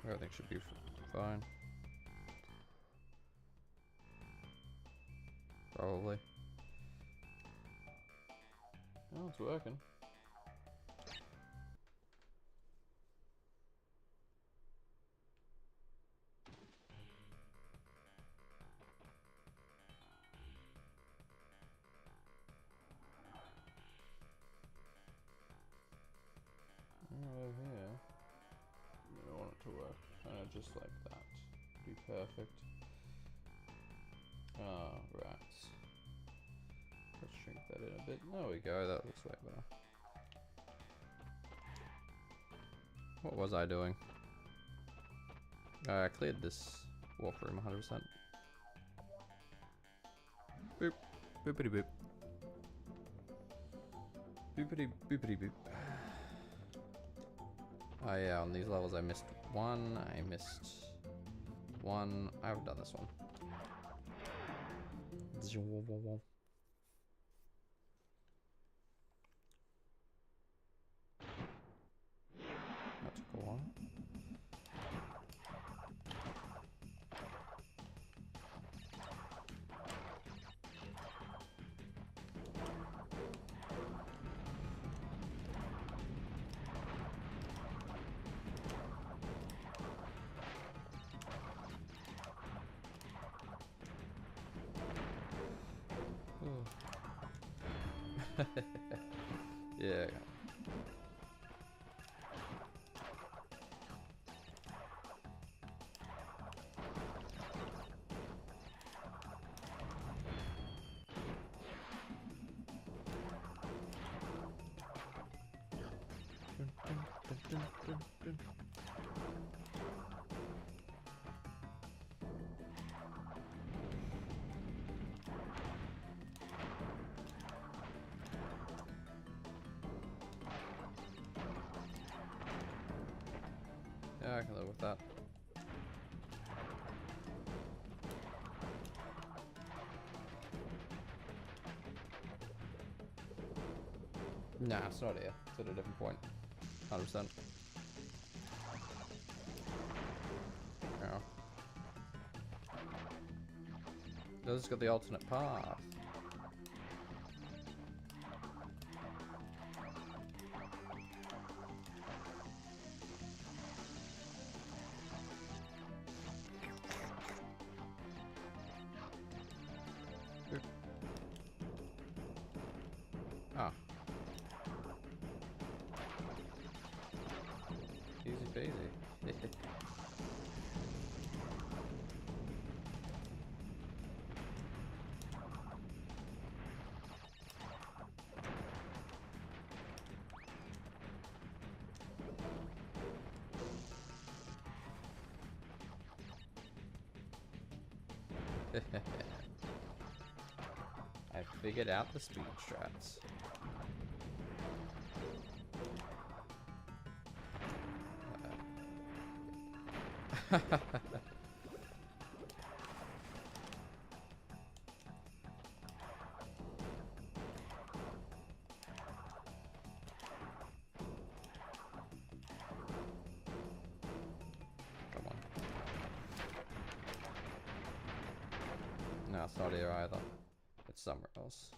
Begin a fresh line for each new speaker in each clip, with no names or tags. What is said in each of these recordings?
Everything should be fine. Probably. Oh, it's working. Over here. I want it to work. Kind of just like that. Be perfect. Ah, rats. Let's shrink that in a bit. There we go, that looks way better. What was I doing? I cleared this walk room 100%. Boop. Boopity boop. Boopity boopity boop. Oh yeah, on these levels I missed one. I missed one. I haven't done this one. That took a while. Yeah. Yeah, I can live with that. Nah, it's not here. It's at a different point. 100%. Yeah. Let's got the alternate path. Ah. Easy peasy. I figured out the speed strats. Come on. No, it's not here either. It's somewhere else.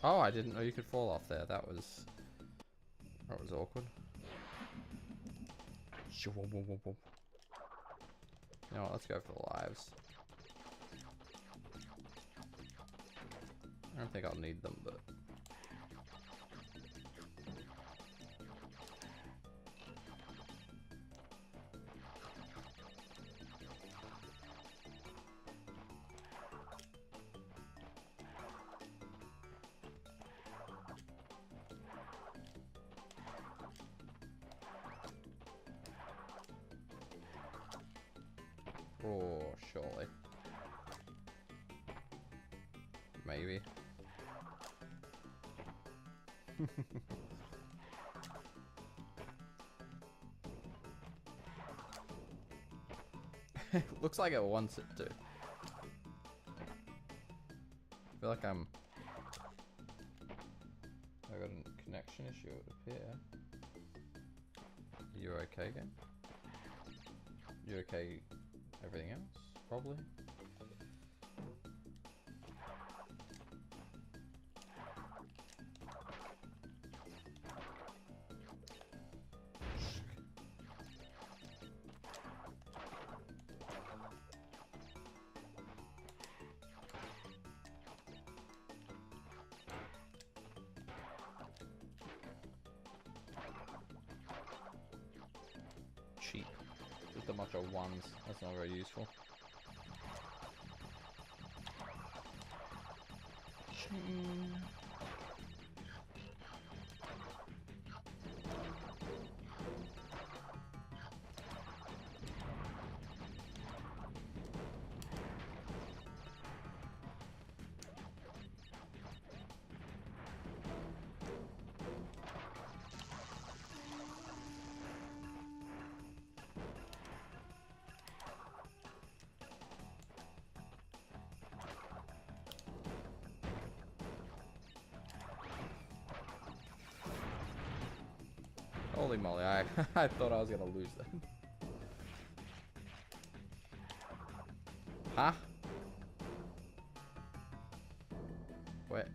Oh, I didn't know you could fall off there. That was awkward. You know what, let's go for the lives. I don't think I'll need them, but... Oh, surely. Maybe. Looks like it wants it to. I feel like I got a connection issue up here. You okay, game? You okay? Everything else? Probably. Cheap. Just a bunch of ones. That's not very useful. Holy moly, I thought I was gonna lose that. Huh? Wait.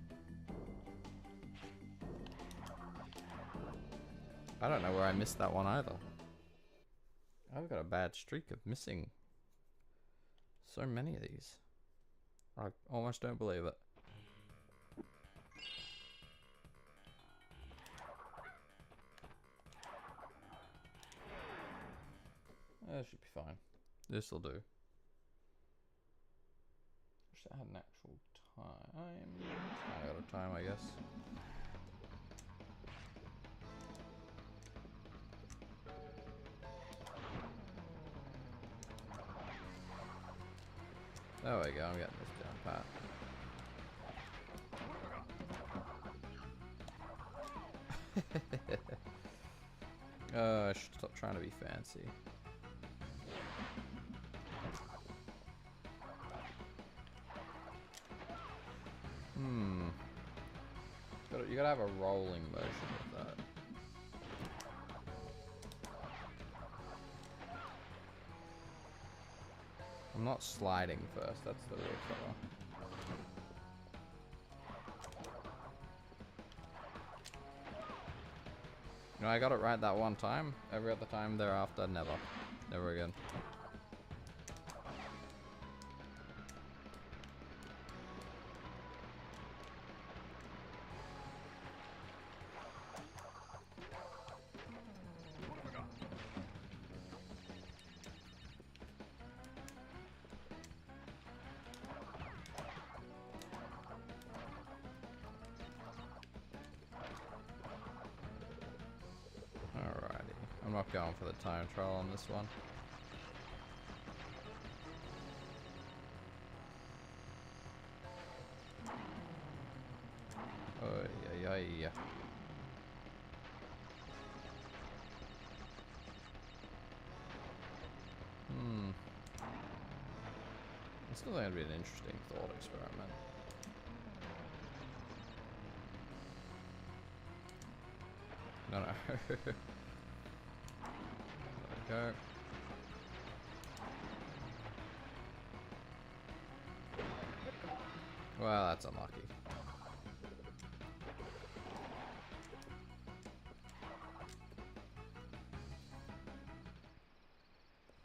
I don't know where I missed that one either. I've got a bad streak of missing so many of these. I almost don't believe it. That should be fine. This'll do. Wish I had an actual time. Kind of got a time, I guess. There we go, I'm getting this down pat. I should stop trying to be fancy. You gotta have a rolling motion with that. I'm not sliding first, that's the real killer. You know, I got it right that one time. Every other time thereafter, never. Never again. I'm not going for the time trial on this one. Oh yeah, yeah, yeah. This is going to be an interesting thought experiment. No, no. Okay. Well, that's unlucky.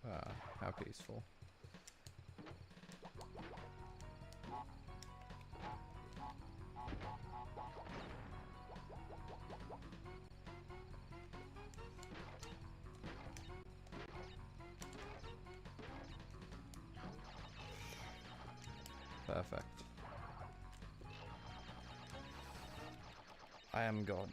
Ah, how peaceful. Perfect. I am God.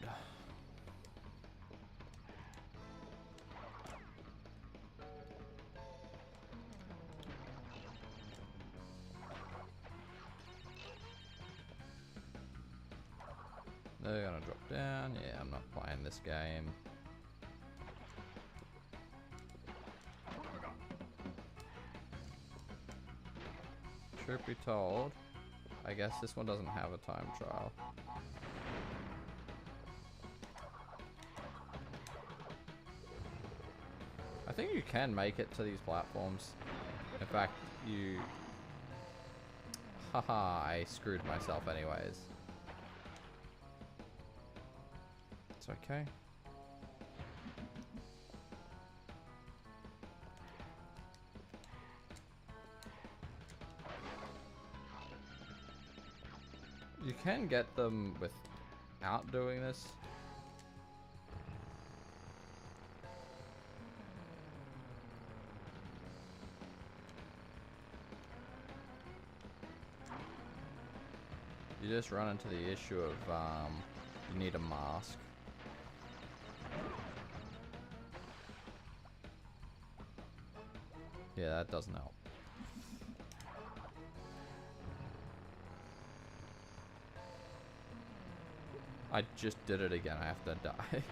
They're gonna drop down. Yeah, I'm not playing this game. Truth be told, I guess this one doesn't have a time trial. I think you can make it to these platforms. In fact, you... Haha, I screwed myself anyways. It's okay. You can get them without doing this. You just run into the issue of you need a mask. Yeah, that doesn't help. I just did it again. I have to die.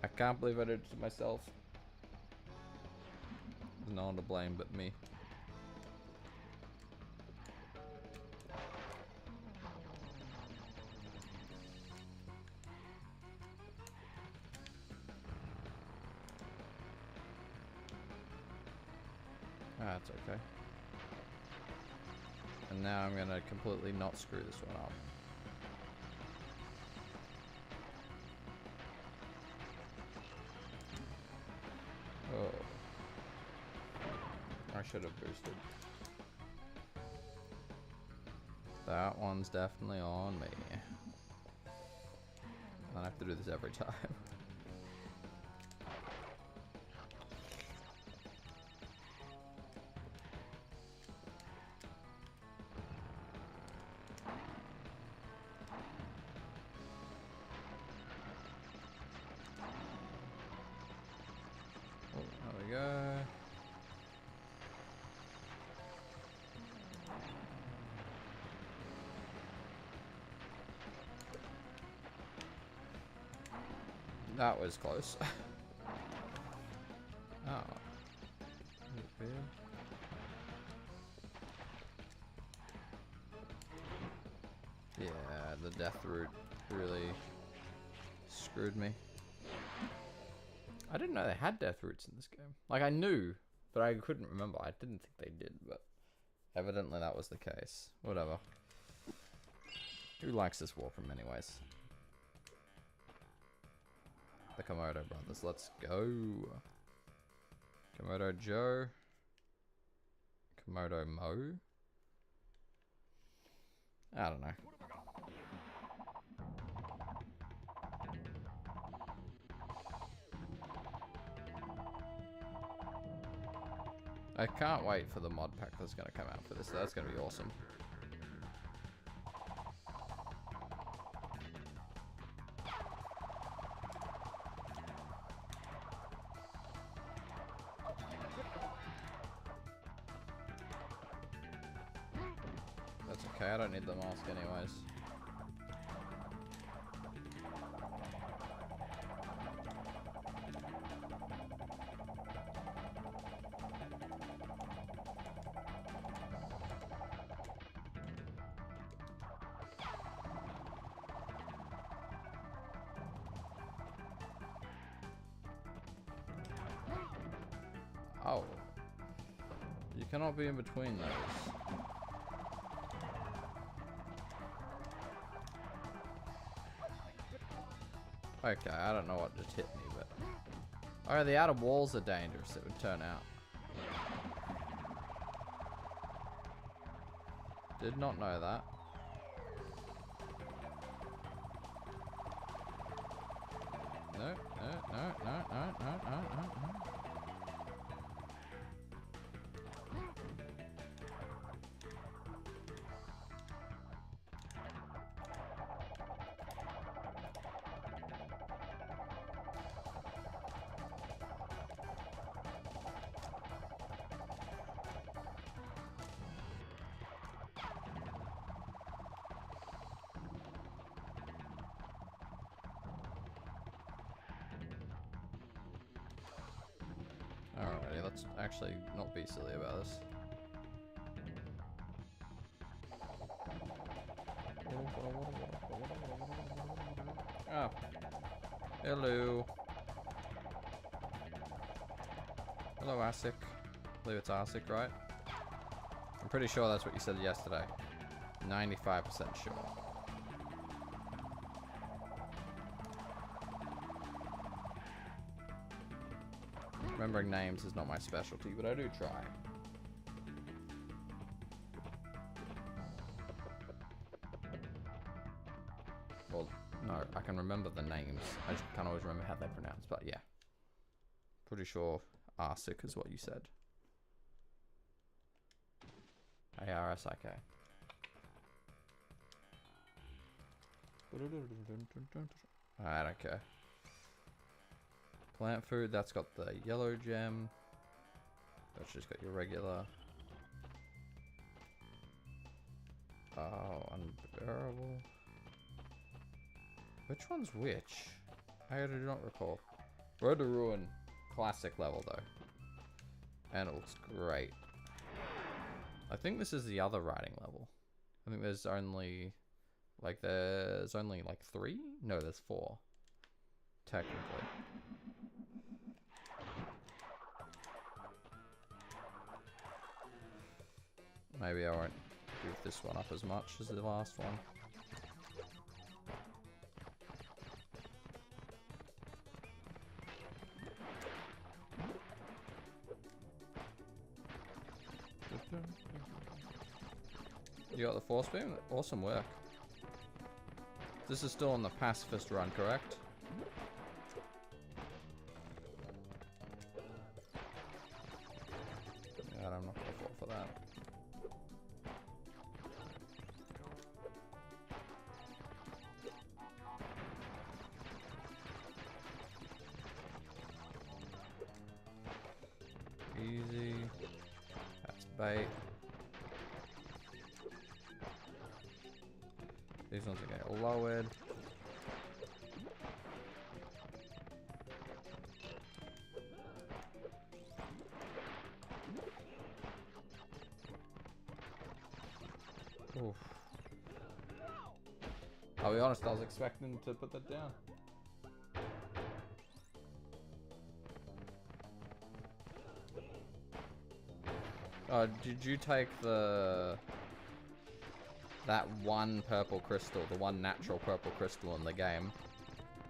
I can't believe I did it to myself. There's no one to blame but me. That's okay. And now I'm gonna completely not screw this one up. Oh. I should have boosted. That one's definitely on me. I have to do this every time. There we go. That was close. Oh. Yeah, the death route really screwed me. I didn't know they had death routes in this game. Like, I knew, but I couldn't remember. I didn't think they did, but evidently that was the case. Whatever. Who likes this Warprum anyways? The Komodo brothers. Let's go. Komodo Joe. Komodo Mo. I don't know. I can't wait for the mod pack that's going to come out for this. That's going to be awesome. That's okay, I don't need the mask anyways. Oh. You cannot be in between those. Okay, I don't know what just hit me, but... Oh, the outer walls are dangerous, it would turn out. Did not know that. No, no, no, no, no, no, no, no, no. Alrighty, let's actually not be silly about this. Oh. Hello. Hello, Asic. I believe it's Asic, right? I'm pretty sure that's what you said yesterday. 95% sure. Remembering names is not my specialty, but I do try. Well, no, I can remember the names. I just can't always remember how they're pronounced, but yeah. Pretty sure Arsic is what you said. A-R-S-I-K. I don't care. Plant food, that's got the yellow gem. That's just got your regular. Oh, unbearable. Which one's which? I do not recall. Road to Ruin, classic level though. And it looks great. I think this is the other riding level. I think there's only like 3? No, there's 4. Technically. Maybe I won't give this one up as much as the last one. You got the force beam? Awesome work. This is still on the pacifist run, correct? Yeah, I'm not gonna fall for that. Easy. That's bait. These ones are getting lowered. Oof. I'll be honest, I was expecting to put that down. Did you take that one purple crystal, the one natural purple crystal in the game,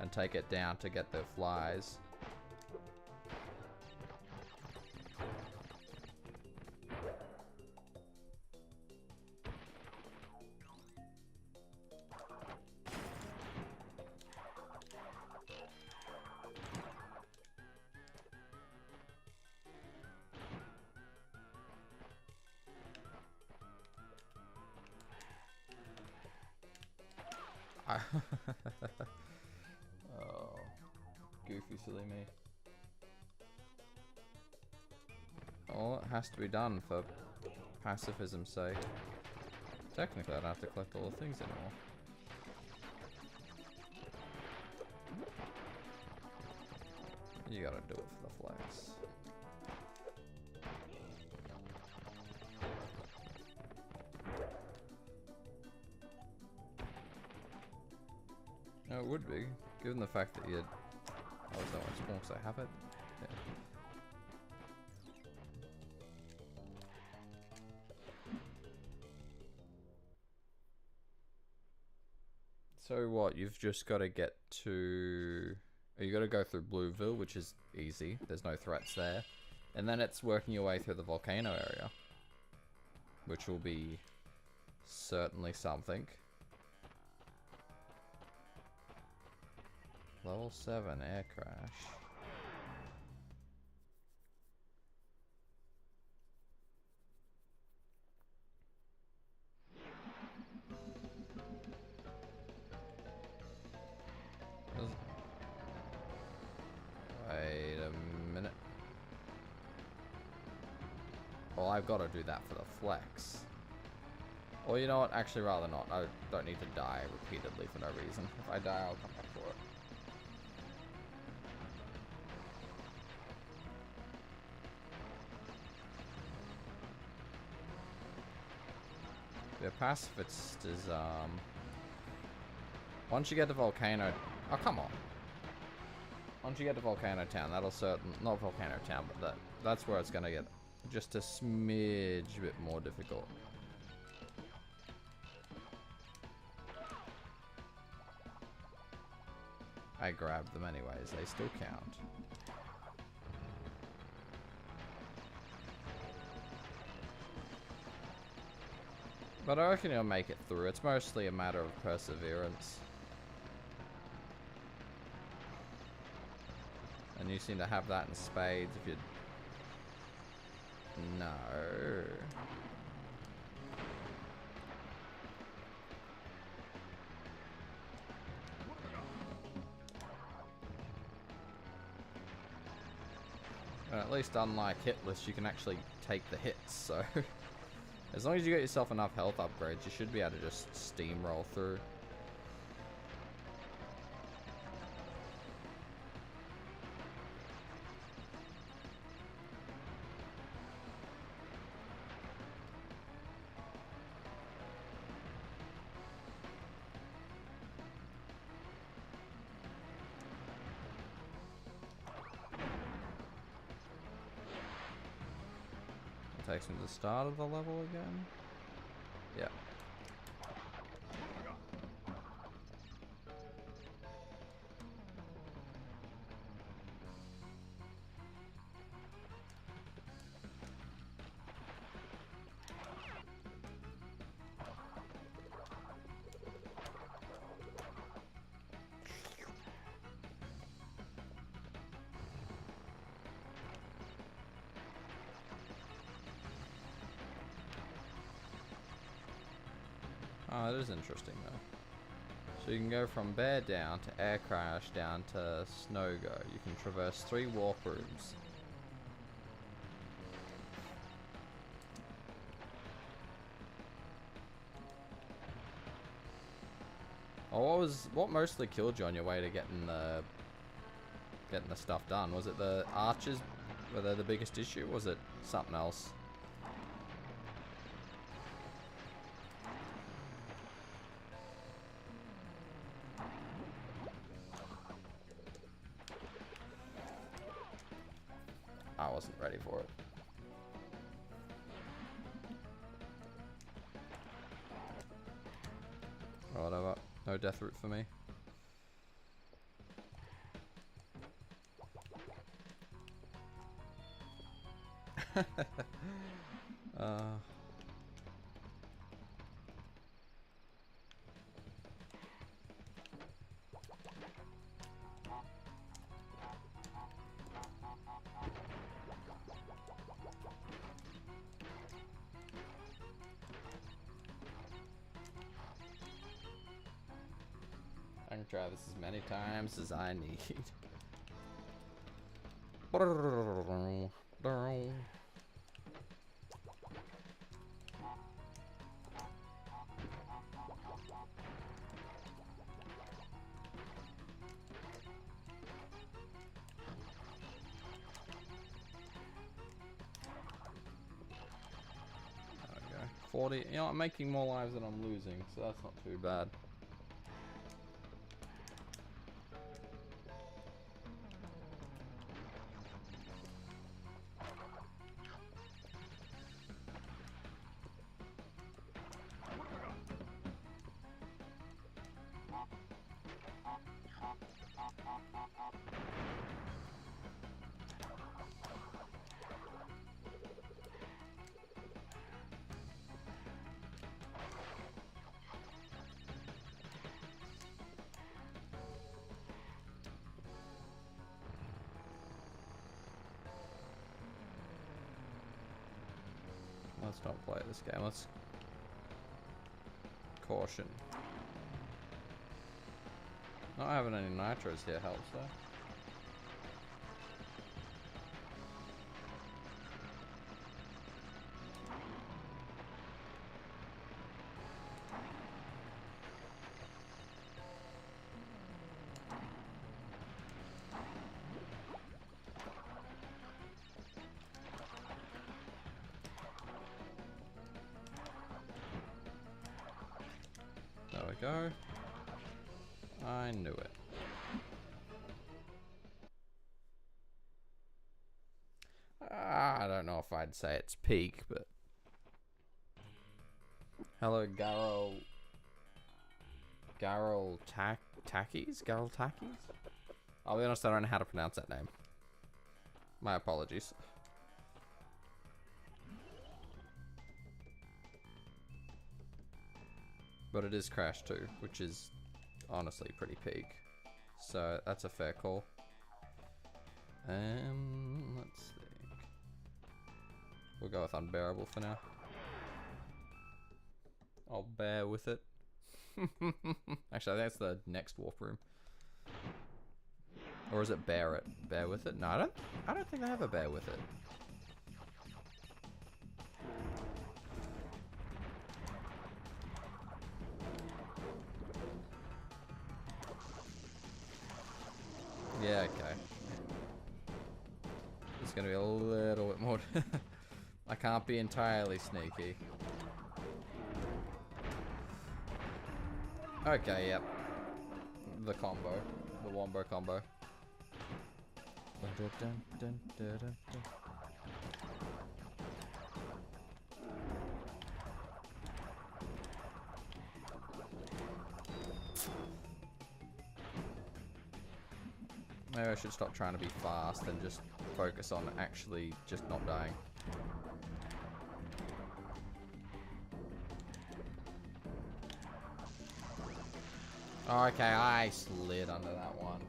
and take it down to get the flies? Oh, goofy silly me. Well, it has to be done for pacifism's sake. Technically, I don't have to collect all the things anymore. You gotta do it for the flex. No, it would be, given the fact that you'd... Oh, is that one spawn because I have it? Yeah. So what, you've just got to get to... You got to go through Blueville, which is easy. There's no threats there. And then it's working your way through the volcano area. Which will be certainly something. Level 7 air crash. Wait a minute. Well, I've got to do that for the flex. Or you know what? Actually, rather not. I don't need to die repeatedly for no reason. If I die, I'll come back for it. The pacifist is, Once you get to Volcano... Oh, come on. Once you get to Volcano Town, that'll not Volcano Town, but that's where it's gonna get just a smidge bit more difficult. I grabbed them anyways, they still count. But I reckon you'll make it through. It's mostly a matter of perseverance. And you seem to have that in spades if you... No. And at least unlike hitless, you can actually take the hits, so... As long as you get yourself enough health upgrades, you should be able to just steamroll through. Takes me to the start of the level again. Yeah. Oh, that is interesting though. So you can go from Bear down to Air Crash down to Snow Go. You can traverse 3 warp rooms. Oh, what mostly killed you on your way to getting the stuff done? Was it the archers? Were they the biggest issue? Or was it something else? I wasn't ready for it. Whatever. No death route for me. I can try this as many times as I need. There we go. 40. You know, I'm making more lives than I'm losing, so that's not too bad. Let's not play this game. Let's caution. Not having any nitros here helps though. There we go. I knew it. I don't know if I'd say it's peak, but... Hello, Garl Takis? I'll be honest, I don't know how to pronounce that name. My apologies. But it is Crash 2, which is honestly pretty peak. So that's a fair call. Let's think. We'll go with unbearable for now. I'll bear with it. Actually, I think that's the next warp room. Or is it bear it? Bear with it? No, I don't think they have a bear with it. Yeah, okay. It's gonna be a little bit more. I can't be entirely sneaky. Okay, yep. The combo. The wombo combo. Maybe I should stop trying to be fast and just focus on actually just not dying. Okay, I slid under that one.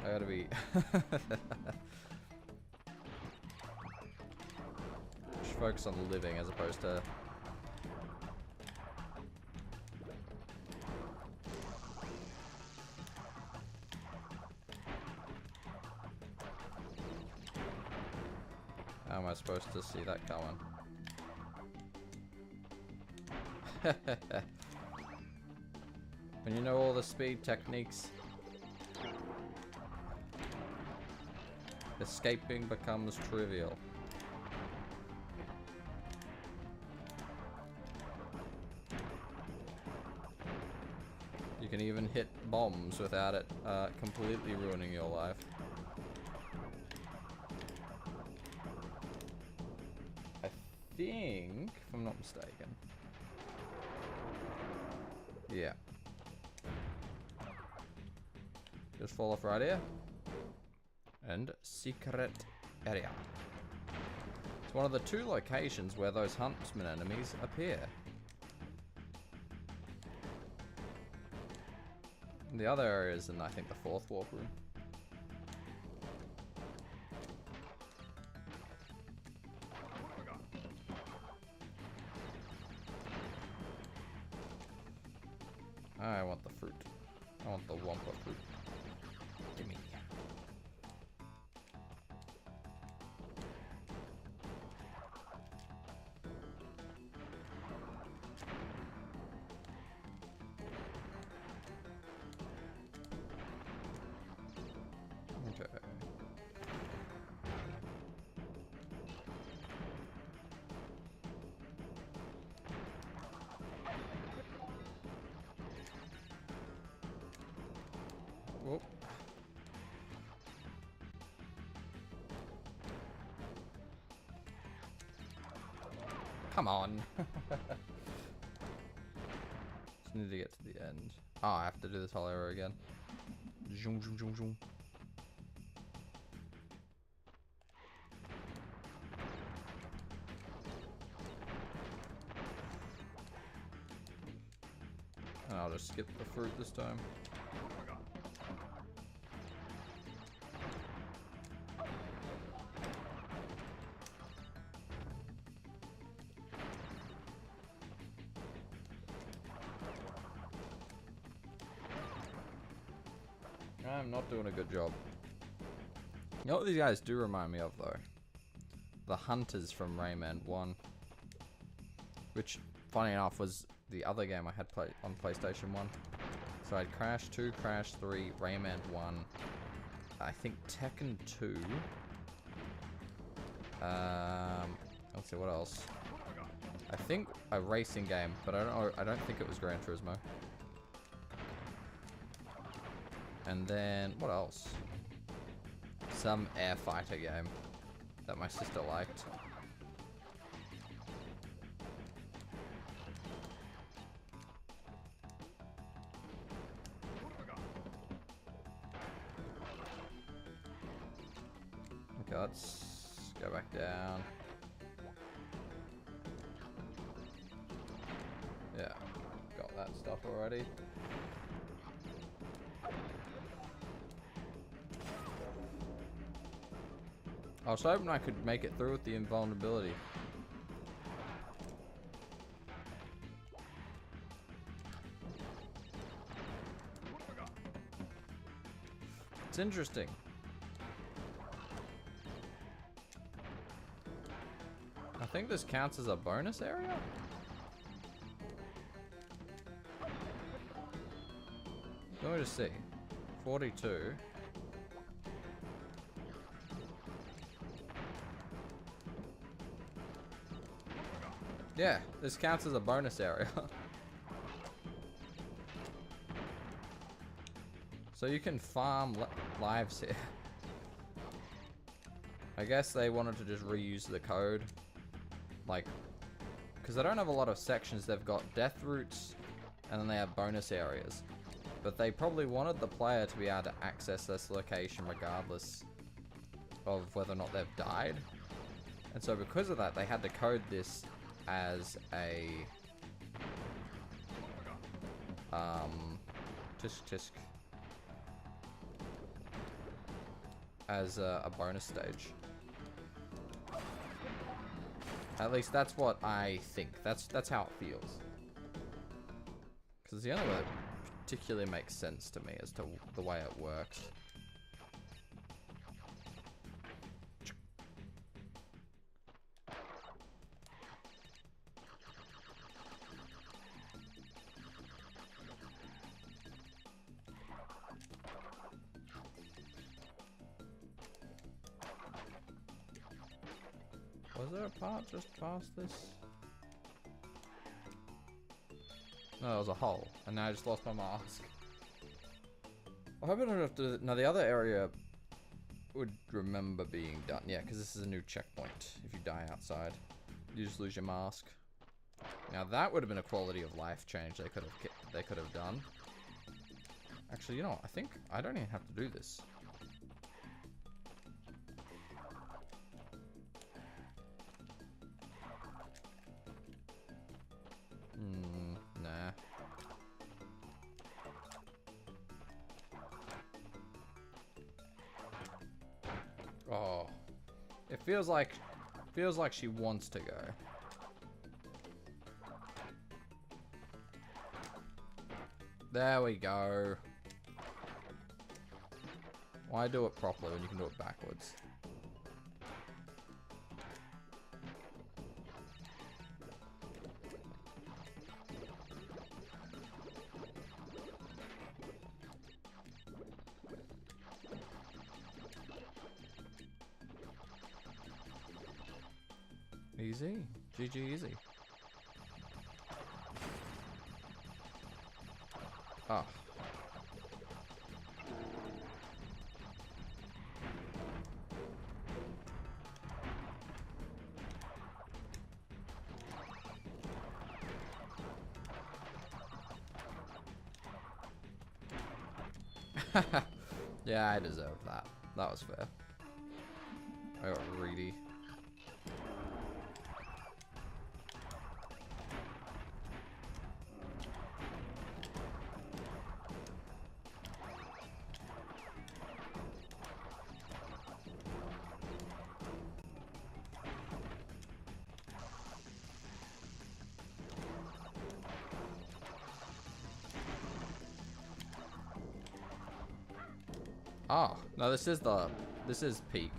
I gotta be... Just focus on living as opposed to... How am I supposed to see that coming? When you know all the speed techniques, escaping becomes trivial. You can even hit bombs without it completely ruining your life. I think, if I'm not mistaken. Yeah. Just fall off right here. And secret area. It's one of the 2 locations where those huntsman enemies appear. And the other area is in, I think, the 4th warp room. I want the fruit. I want the Wampa fruit. Gimme. Okay. Whoop. Come on. Just need to get to the end. Oh, I have to do this whole area again. Zoom, zoom, zoom, zoom. And I'll just skip the fruit this time. I'm not doing a good job. You know what these guys do remind me of, though? The hunters from Rayman 1. Which, funny enough, was the other game I had played on PlayStation 1. So I had Crash 2, Crash 3, Rayman 1. I think Tekken 2. Let's see, what else? I think a racing game, but I don't think it was Gran Turismo. And then, what else? Some air fighter game that my sister liked. Okay, let's go back down. Yeah, got that stuff already. I was hoping I could make it through with the invulnerability. It's interesting. I think this counts as a bonus area? Let me just see. 42. Yeah, this counts as a bonus area. So you can farm lives here. I guess they wanted to just reuse the code. Like, because they don't have a lot of sections. They've got death routes, and then they have bonus areas. But they probably wanted the player to be able to access this location regardless of whether or not they've died. And so because of that, they had to code this as a tisk as a bonus stage. At least that's what I think. That's how it feels. Because the only way that particularly makes sense to me as to the way it works. Was there a part just past this? No, it was a hole, and now I just lost my mask. I hope I don't have to. No, the other area would remember being done. Yeah, because this is a new checkpoint. If you die outside, you just lose your mask. Now that would have been a quality of life change they could have done. Actually, you know what? I think I don't even have to do this. Nah. Oh, it feels like she wants to go. There we go. Why do it properly when you can do it backwards? Easy. GG easy. Oh. Yeah, I deserved that. That was fair. I got greedy. Oh, no, this is peak.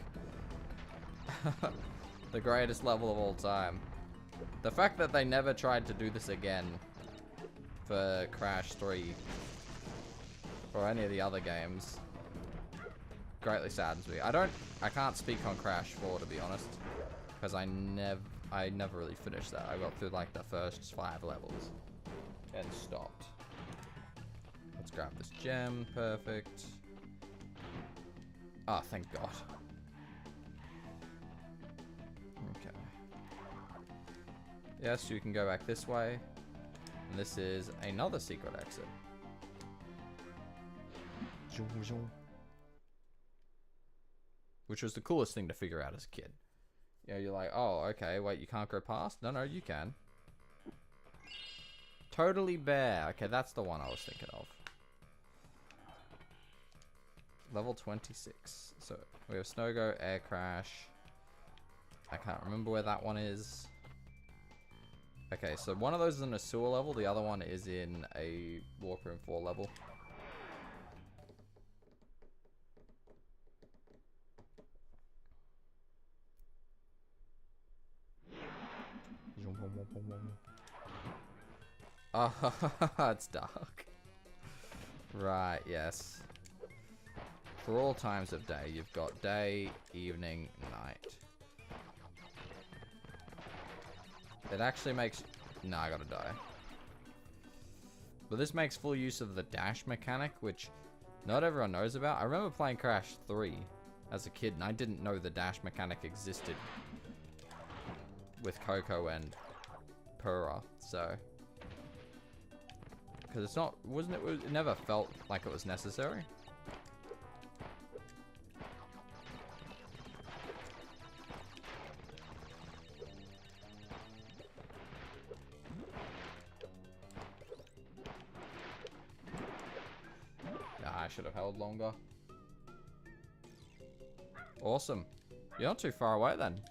The greatest level of all time. The fact that they never tried to do this again for Crash 3 or any of the other games greatly saddens me. I can't speak on Crash 4 to be honest, because I never really finished that. I got through like the first 5 levels and stopped. Let's grab this gem, perfect. Oh, thank God. Okay. Yes, you can go back this way. And this is another secret exit. Which was the coolest thing to figure out as a kid. You know, you're like, oh, okay, wait, you can't go past? No, you can. Totally Bear. Okay, that's the one I was thinking of. Level 26. So we have Snow Go, Air Crash. I can't remember where that one is. Okay, so one of those is in a sewer level. The other one is in a Walk Room 4 level. Oh, it's dark. Right, yes. For all times of day, you've got day, evening, night. It actually makes... No, I gotta die. But this makes full use of the dash mechanic, which not everyone knows about. I remember playing Crash 3 as a kid, and I didn't know the dash mechanic existed with Coco and Pura, so... Because it's not... It never felt like it was necessary. I should have held longer. Awesome. You're not too far away then.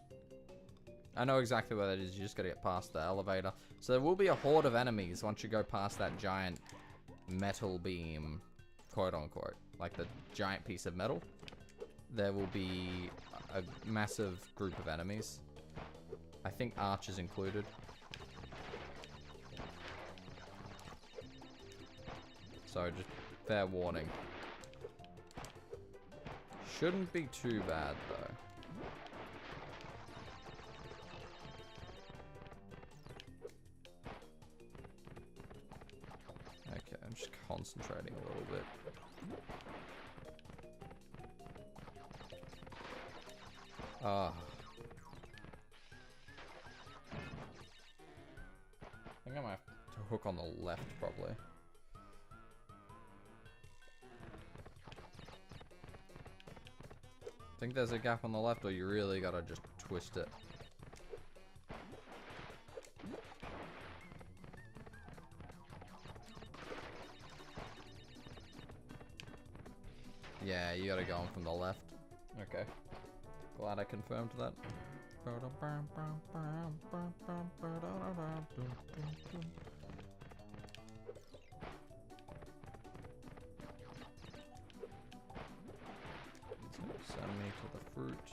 I know exactly where that is. You just gotta get past the elevator. So there will be a horde of enemies once you go past that giant metal beam, quote unquote. Like the giant piece of metal. There will be a massive group of enemies. I think Arch is included. So just fair warning. Shouldn't be too bad though. Okay, I'm just concentrating a little bit. Ah. I think I might have to hook on the left probably. Think there's a gap on the left, or you really gotta just twist it. Yeah, you gotta go on from the left. Okay. Glad I confirmed that. Send me to the fruit.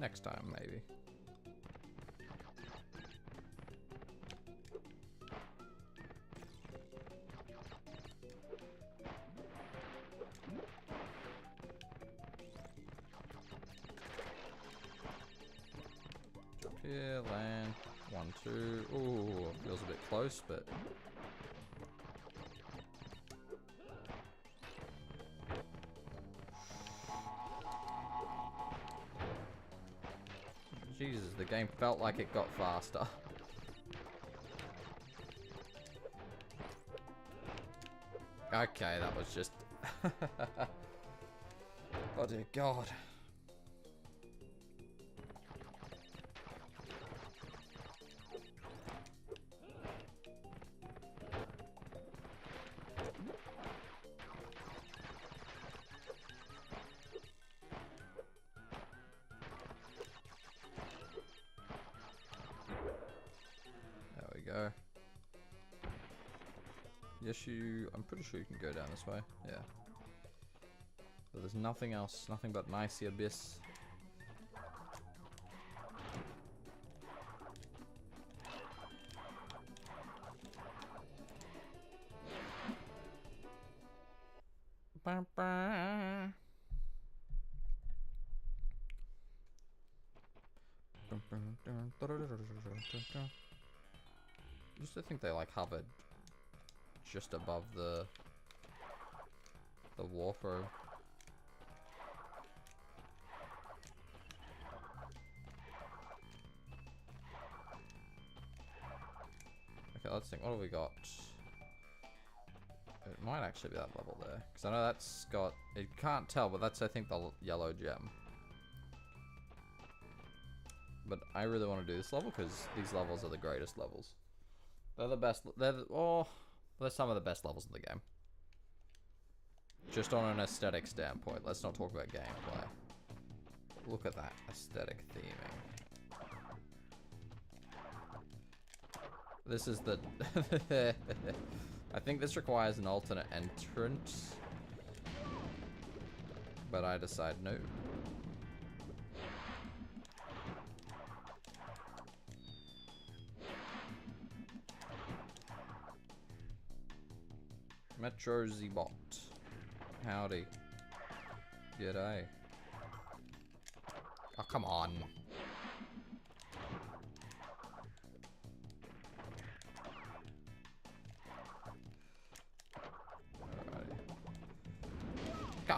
Next time, maybe. Jump here, land. 1, 2. Ooh, feels a bit close, but... Jesus, the game felt like it got faster. Okay, that was just... Oh dear God. Go. Yes, I'm pretty sure you can go down this way. Yeah. But there's nothing else. Nothing but an icy abyss. Used to think they like hovered just above the warp row. Okay, let's think. What have we got? It might actually be that level there, because I know that's got. It can't tell, but that's I think the yellow gem. But I really want to do this level because these levels are the greatest levels. They're the best. They're some of the best levels in the game. Just on an aesthetic standpoint. Let's not talk about gameplay. Look at that aesthetic theming. This is the... I think this requires an alternate entrance. But I decide no. Metro Z-Bot. Howdy. G'day. Oh, come on.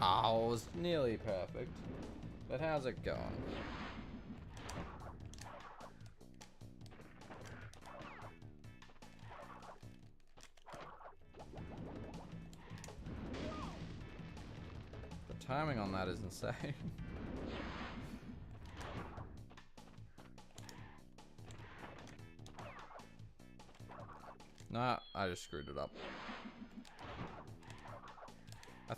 Oh, it was nearly perfect. But how's it going? The timing on that is insane. Nah, I just screwed it up.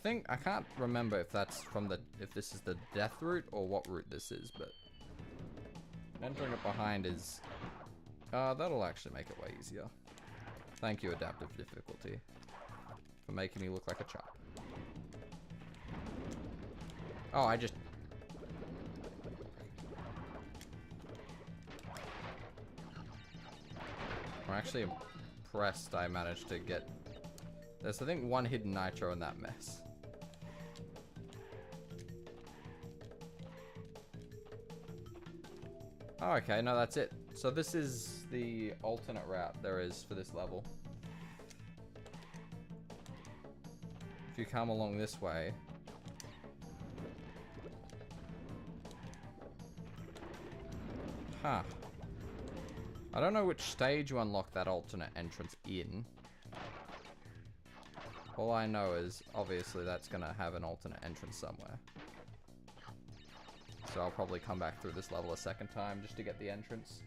I can't remember if that's from if this is the death route or what route this is, but entering it behind is, that'll actually make it way easier. Thank you, adaptive difficulty, for making me look like a chump. Oh, I'm actually impressed I managed to get... There's, I think, one hidden nitro in that mess. Oh, okay, no, that's it. So this is the alternate route there is for this level. If you come along this way... Huh. I don't know which stage you unlock that alternate entrance in. All I know is, obviously, that's gonna have an alternate entrance somewhere. So I'll probably come back through this level a second time just to get the entrance.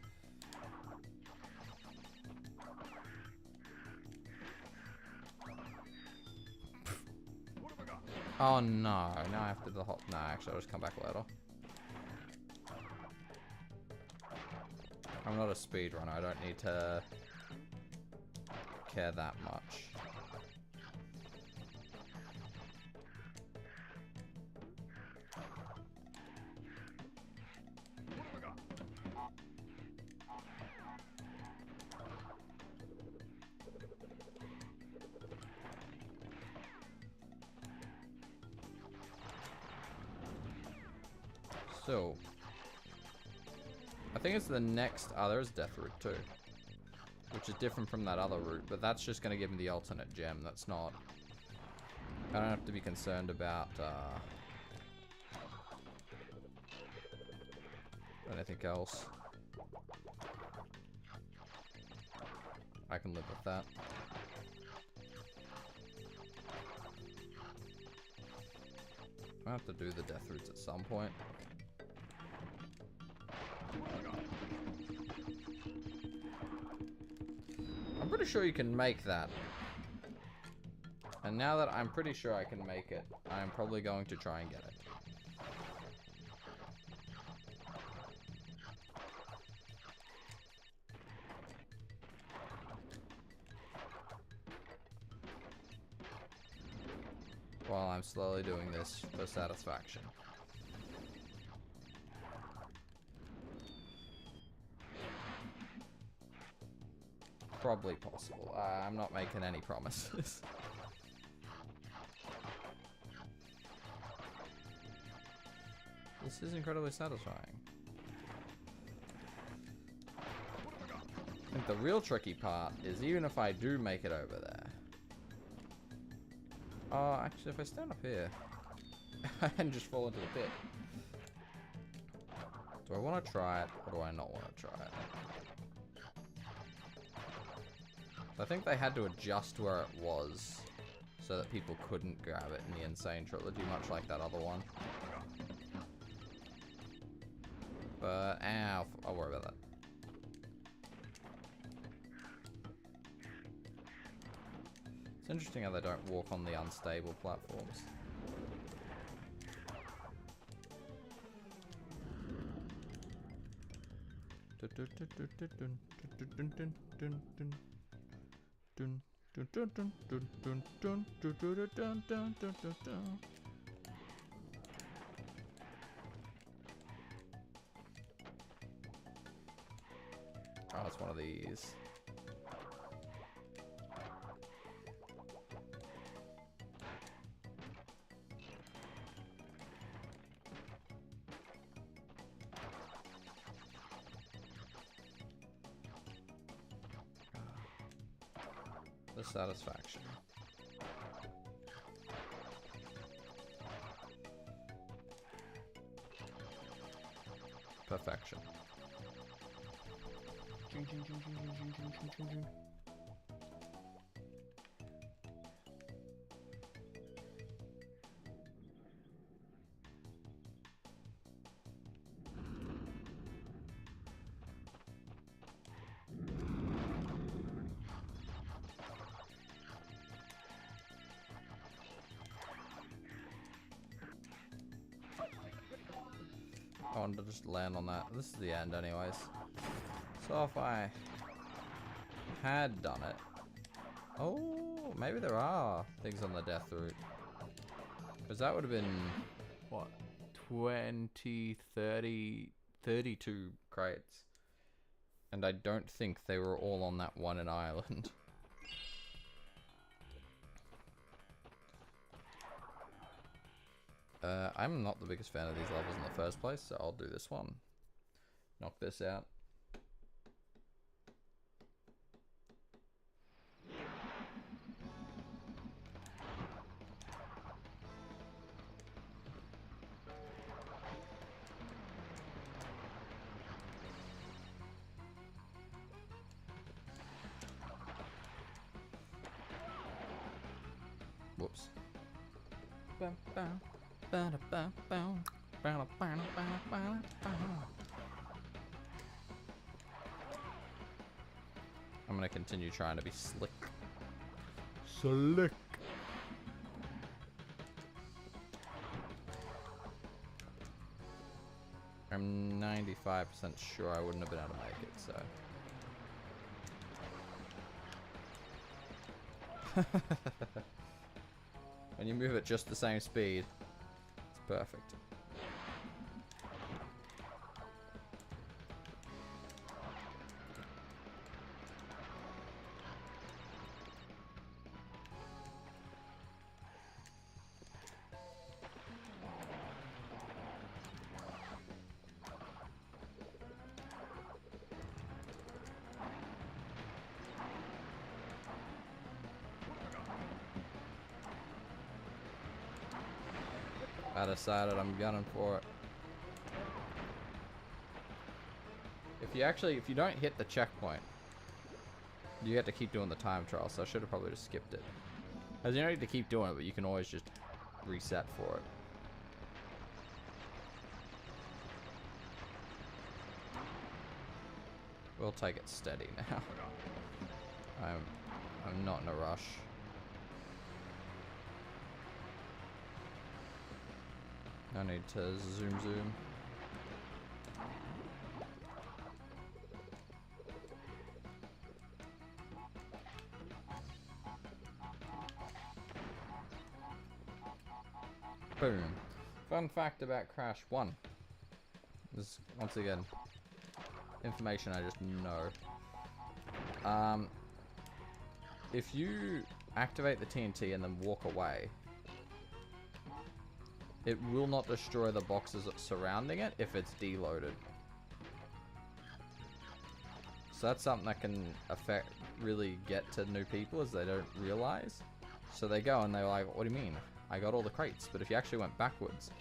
Oh no, now I have to do the hop. No, actually, I'll just come back later. I'm not a speedrunner, I don't need to care that much. So, I think it's the next, there's Death Route too, which is different from that other route, but that's just going to give me the alternate gem. That's not, I don't have to be concerned about anything else. I can live with that. I have to do the Death Routes at some point. I'm pretty sure you can make that. And now that I'm pretty sure I can make it, I'm probably going to try and get it. While I'm slowly doing this for satisfaction. Probably possible. I'm not making any promises. This is incredibly satisfying. think the real tricky part is even if I do make it over there. Oh, actually, if I stand up here and just fall into the pit. Do I want to try it or do I not want to try it? I think they had to adjust where it was so that people couldn't grab it in the Insane Trilogy, much like that other one. But, ow, I'll worry about that. It's interesting how they don't walk on the unstable platforms. Oh, it's one of these. The satisfaction. Perfection. I wanted to just land on that. This is the end anyways. So if I had done it... Oh, maybe there are things on the death route. Because that would have been, what, 20, 30, 32 crates. And I don't think they were all on that one in Ireland. I'm not the biggest fan of these levels in the first place, so I'll do this one. Knock this out. Whoops. I'm gonna continue trying to be slick. Slick. I'm 95% sure I wouldn't have been able to make it, so. When you move at just the same speed, it's perfect. I decided I'm gunning for it. If you don't hit the checkpoint, you have to keep doing the time trial, so I should have probably just skipped it. As you don't need to keep doing it, but you can always just reset for it. We'll take it steady now. I'm not in a rush. I need to zoom. Boom. Fun fact about Crash 1. This is, once again, information I just know. If you activate the TNT and then walk away, it will not destroy the boxes surrounding it if it's deloaded. So that's something that can really get to new people, as they don't realize. So they go and they're like, what do you mean? I got all the crates. But if you actually went backwards,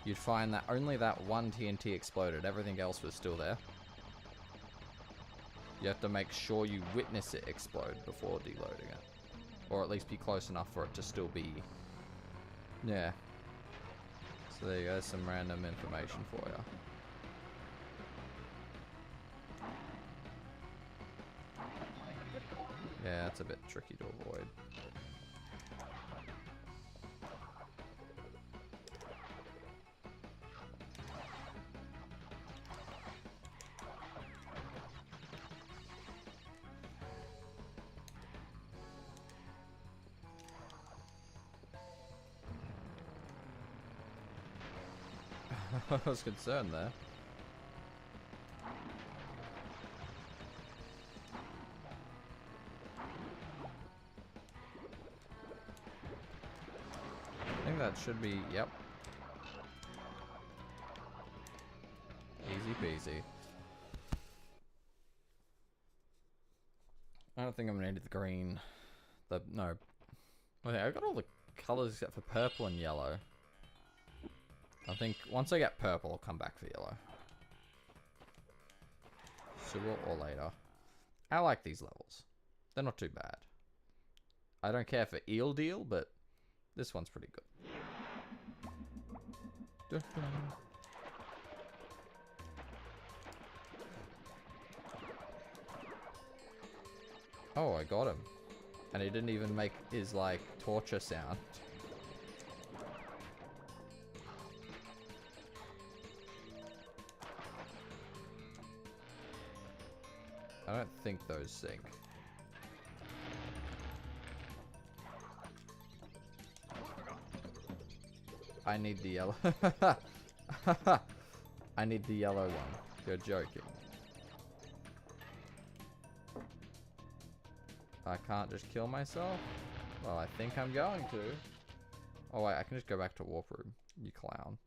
you'd find that only that one TNT exploded. Everything else was still there. You have to make sure you witness it explode before deloading it. Or at least be close enough for it to still be... Yeah. So there you go, there's some random information for you. Yeah, that's a bit tricky to avoid. I was concerned there. I think that should be, yep. Easy peasy. I don't think I'm gonna need the green. No. Okay, I got all the colors except for purple and yellow. I think once I get purple, I'll come back for yellow. Sooner or later. I like these levels. They're not too bad. I don't care for Eel Deal, but this one's pretty good. Oh, I got him. And he didn't even make his, like, torture sound. I don't think those sync. I need the yellow. I need the yellow one. You're joking. I can't just kill myself? Well, I think I'm going to. Oh wait, I can just go back to Warp Room. You clown.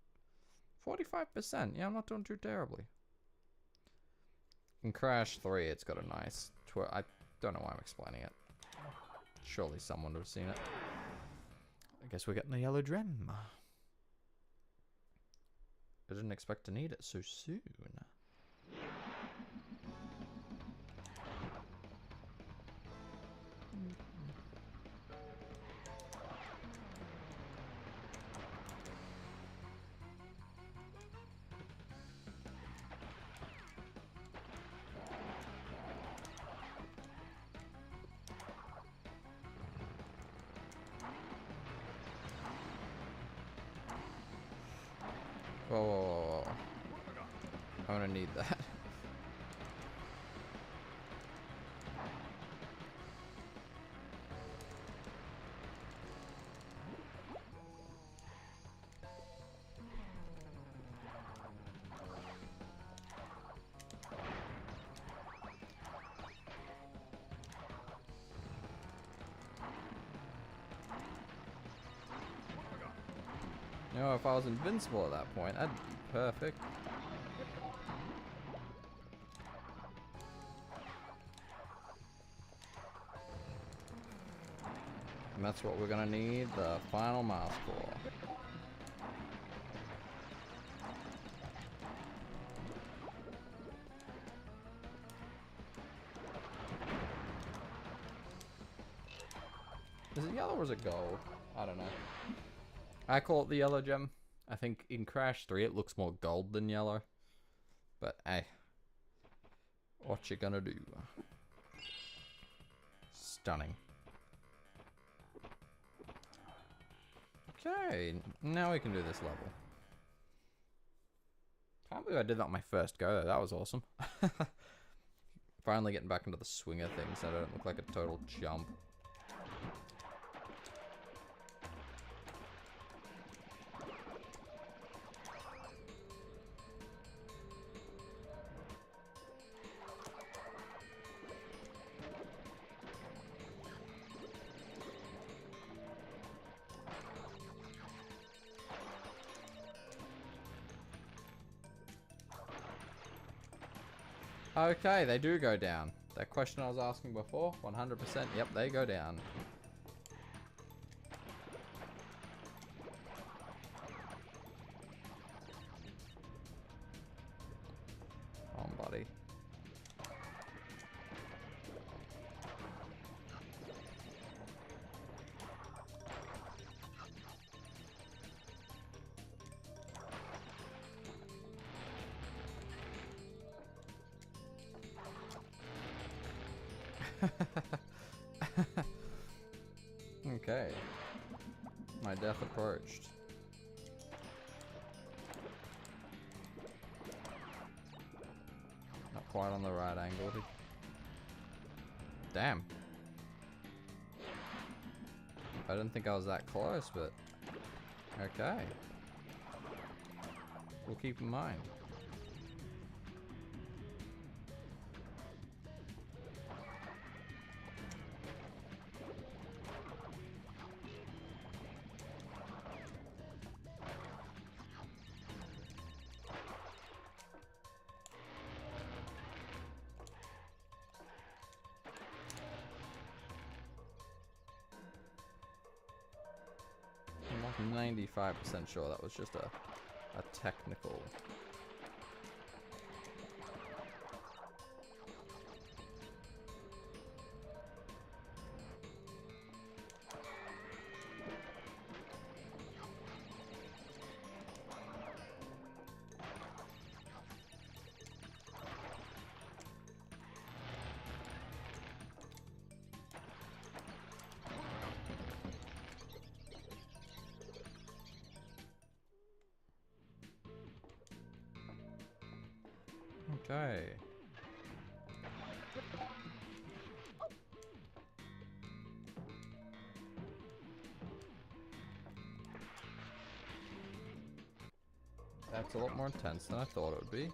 45%. Yeah, I'm not doing too terribly. In Crash 3, it's got a nice I don't know why I'm explaining it. Surely someone would have seen it. I guess we're getting the yellow gem. I didn't expect to need it so soon. Whoa, whoa, whoa, whoa. I'm gonna need that. You know, if I was invincible at that point, that'd be perfect. And that's what we're gonna need, the final mouse for. Is it yellow or is it gold? I don't know. I call it the yellow gem. I think in Crash 3 it looks more gold than yellow. But hey, what you gonna do? Stunning. Okay, now we can do this level. Can't believe I did that on my first go though. That was awesome. Finally getting back into the swing of things so I don't look like a total chump. Okay, they do go down. That question I was asking before, 100%. Yep, they go down. Come on, buddy. Okay. My death approached. Not quite on the right angle. Damn. I didn't think I was that close, but okay. We'll keep in mind. I'm like 95% sure that was just a technical. Okay. That's a lot more intense than I thought it would be.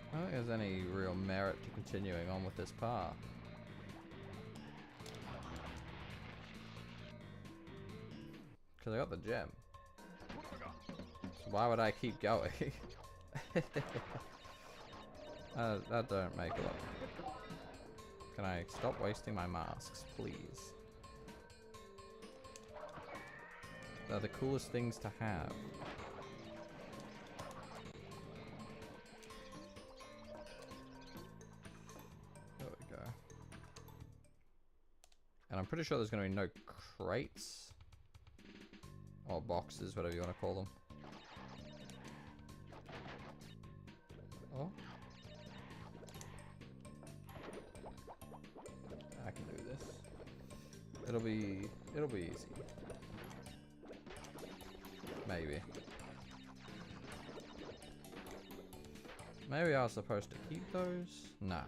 I don't think there's any real merit to continuing on with this path. Because I got the gem. So why would I keep going? That don't make a lot. Can I stop wasting my masks, please? They're the coolest things to have. And I'm pretty sure there's going to be no crates. Or boxes, whatever you want to call them. Oh. I can do this. It'll be easy. Maybe. Maybe I was supposed to keep those? Nah.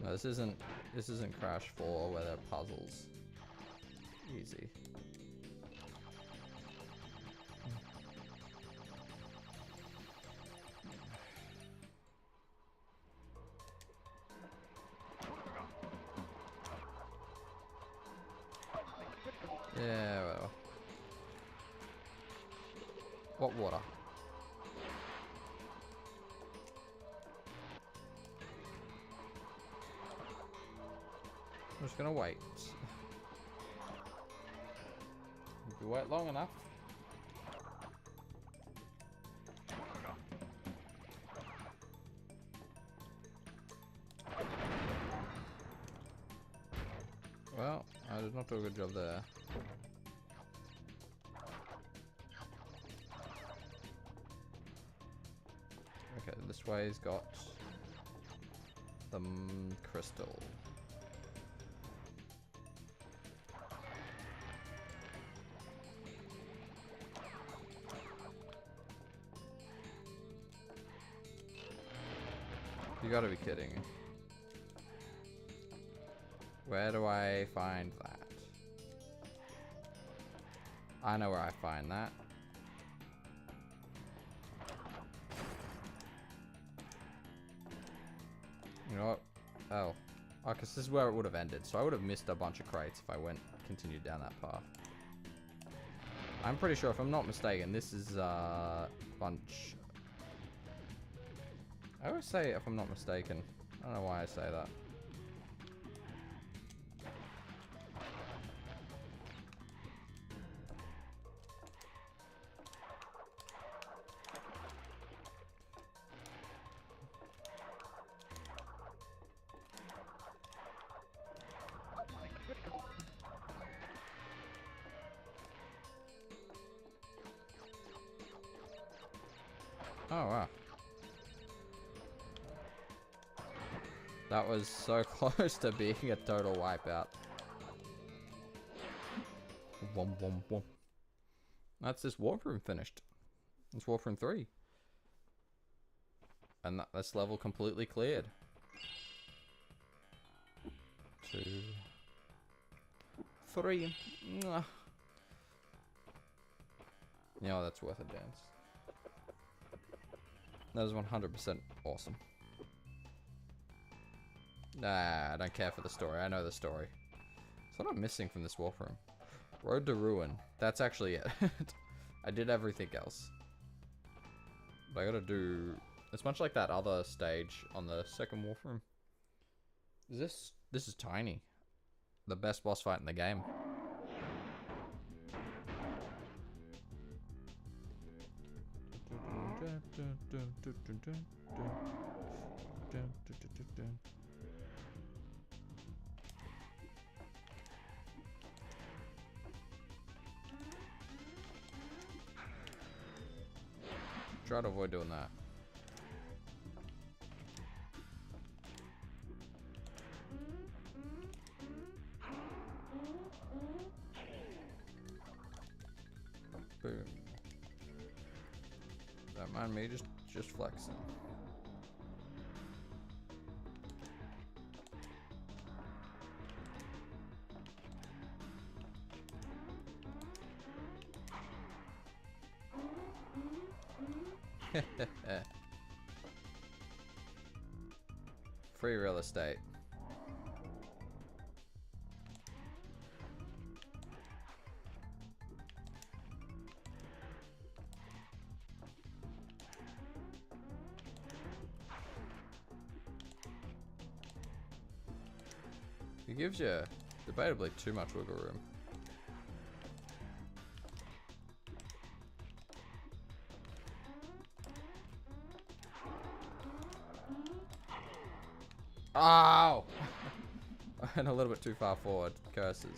No, this isn't Crash 4 where they're puzzles. Easy. Yeah, well. What water? I'm just gonna wait. If you wait long enough. Well, I did not do a good job there. Okay, this way's got the crystal. You gotta be kidding. Where do I find that? I know where I find that. You know what? Oh. Oh, because this is where it would have ended. So I would have missed a bunch of crates if I continued down that path. I'm pretty sure, if I'm not mistaken, this is a bunch. I always say if I'm not mistaken. I don't know why I say that. Oh, wow. That was so close to being a total wipeout. Wom, wom, wom. That's this warp room finished. It's warp room 3. And this level completely cleared. 2, 3. Mwah. You know, that's worth a dance. That was 100% awesome. Nah, I don't care for the story. I know the story. So what I'm missing from this warp room? Road to Ruin. That's actually it. I did everything else. But I gotta do... It's much like that other stage on the second warp room. This is tiny. The best boss fight in the game. Try to avoid doing that. Boom. Don't mind me, just flexing. Free real estate. It gives you debatably too much wiggle room. Oh! I went a little bit too far forward. Curses.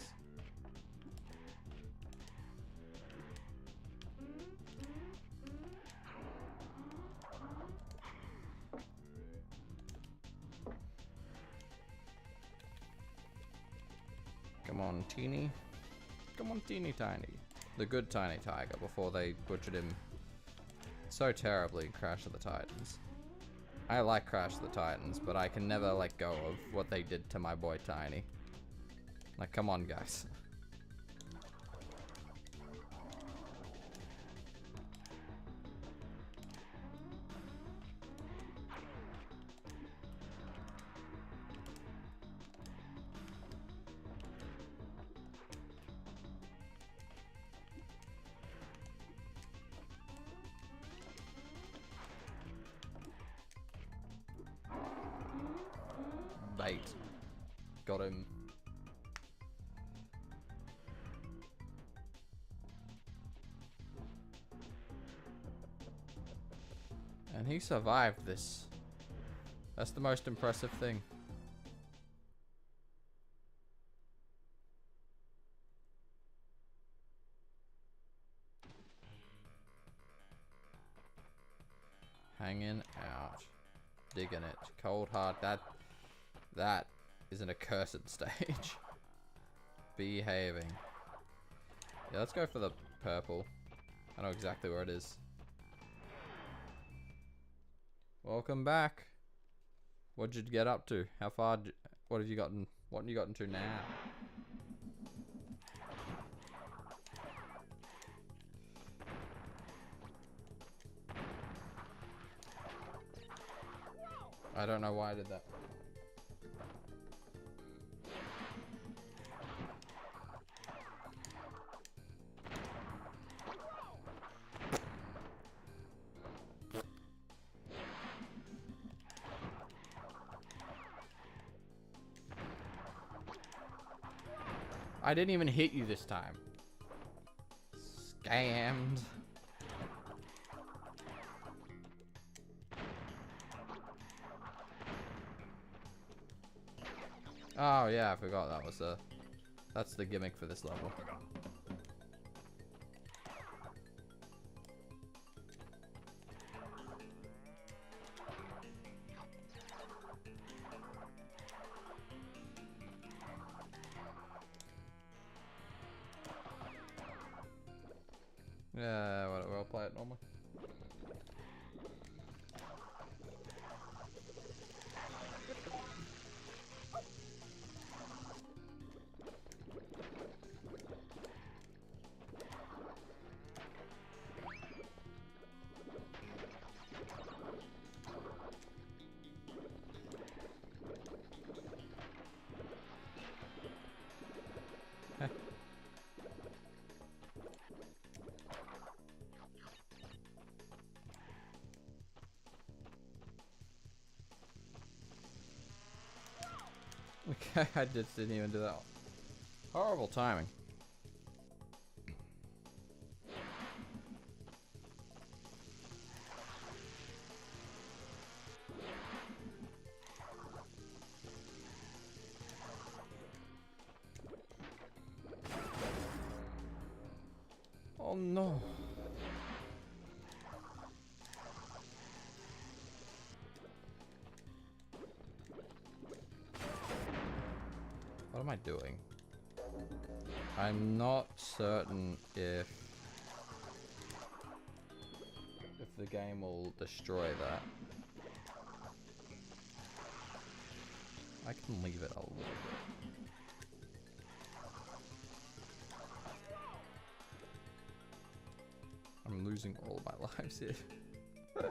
Come on, Teeny. Come on, Teeny Tiny. The good Tiny Tiger before they butchered him so terribly in Crash of the Titans. I like Crash of the Titans, but I can never let go of what they did to my boy Tiny. Like, come on, guys. Bait. Got him. And he survived this. That's the most impressive thing. Hanging out. Digging it. Cold hard. That is an accursed stage. Behaving. Yeah, let's go for the purple. I know exactly where it is. Welcome back. What'd you get up to? How far? What have you gotten? What have you got into now? I don't know why I did that. I didn't even hit you this time. Scammed. Oh yeah, I forgot that was that's the gimmick for this level. Yeah, whatever, I'll play it normally. Okay, I just didn't even do that. Horrible timing. Oh no. What am I doing? I'm not certain if the game will destroy that. I can leave it a little bit. I'm losing all my lives here. Oh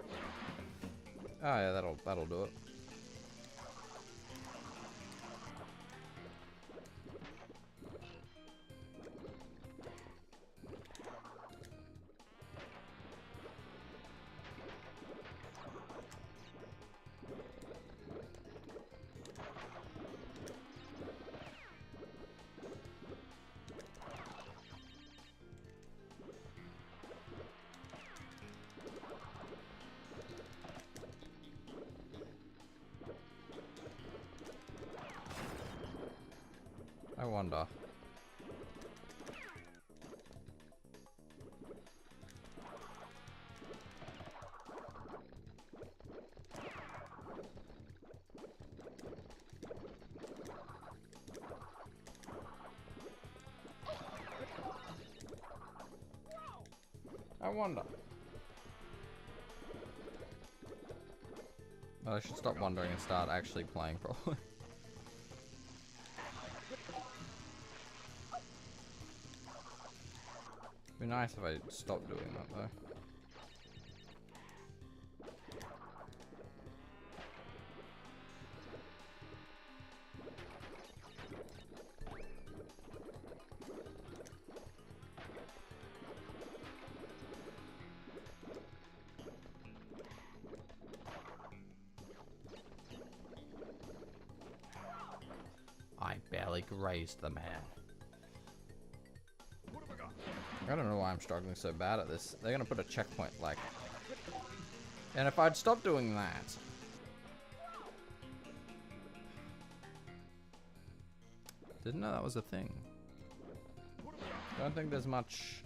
yeah, that'll do it. I wonder. I wonder. I should stop wondering and start actually playing properly. It'd be nice if I stopped doing that though. I barely grazed the man. I don't know why I'm struggling so bad at this. They're gonna put a checkpoint like... And if I'd stopped doing that... Didn't know that was a thing. Don't think there's much...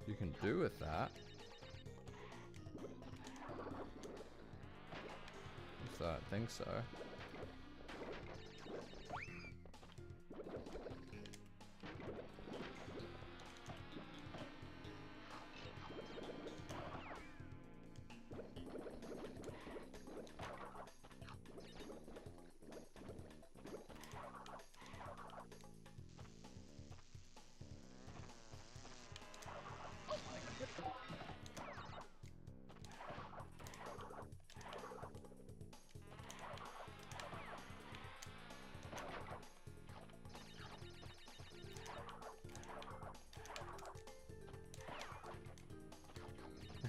you can do with that. So I don't think so.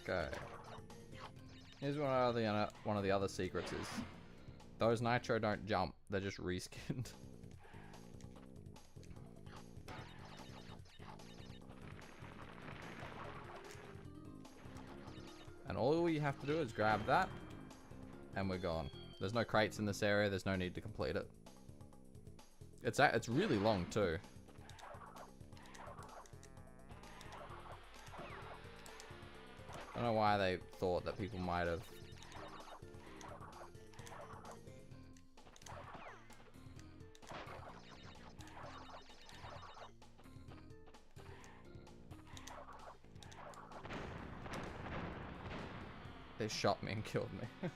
Okay. Here's one of the other secrets is those nitro don't jump, they're just reskinned. And all you have to do is grab that and we're gone. There's no crates in this area, there's no need to complete it. It's really long too. I don't know why they thought that people might have. They shot me and killed me.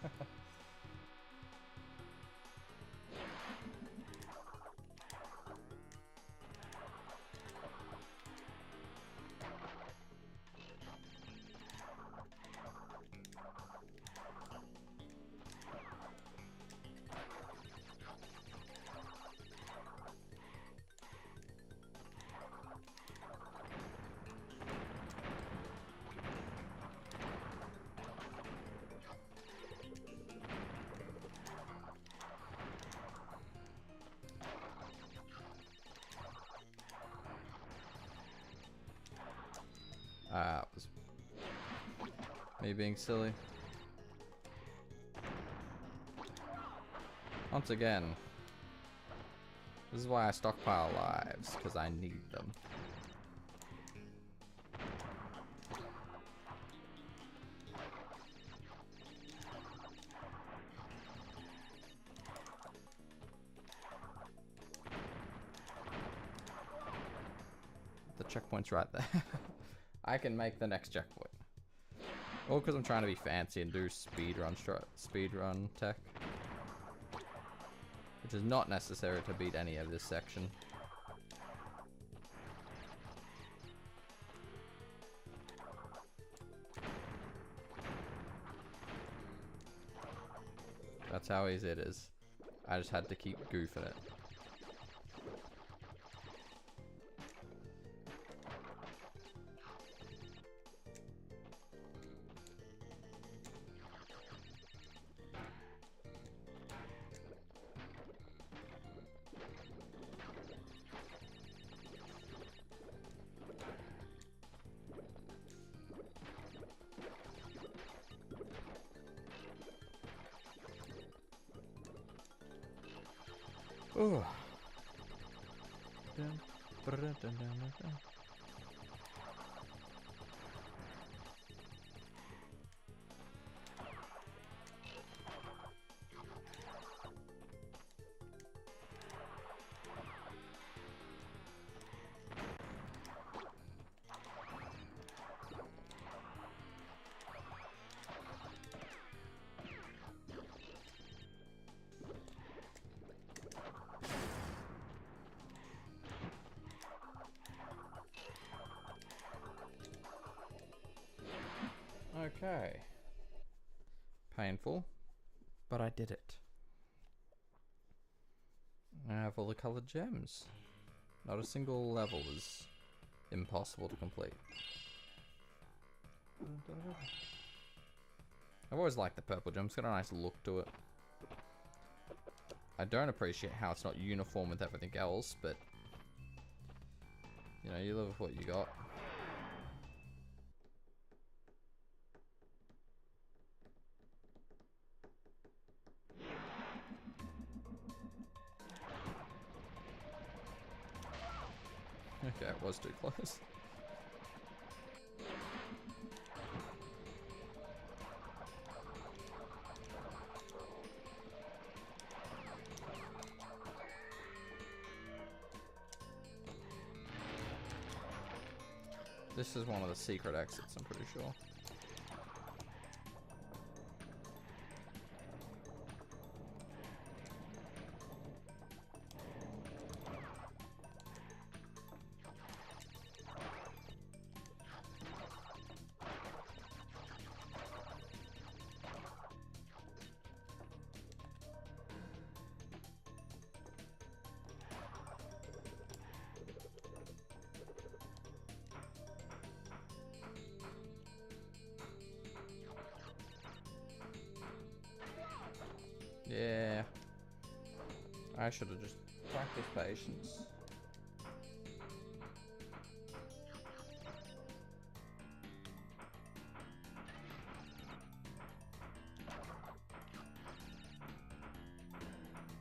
It was me being silly. Once again, this is why I stockpile lives, because I need them. The checkpoint's right there. I can make the next checkpoint. All because I'm trying to be fancy and do speedrun tech. Which is not necessary to beat any of this section. That's how easy it is. I just had to keep goofing it. Oh. Okay. Painful, but I did it. I have all the colored gems. Not a single level is impossible to complete. I've always liked the purple gem. It's got a nice look to it. I don't appreciate how it's not uniform with everything else, but you know, you live with what you got. Okay, it was too close. This is one of the secret exits, I'm pretty sure. should have just practiced patience.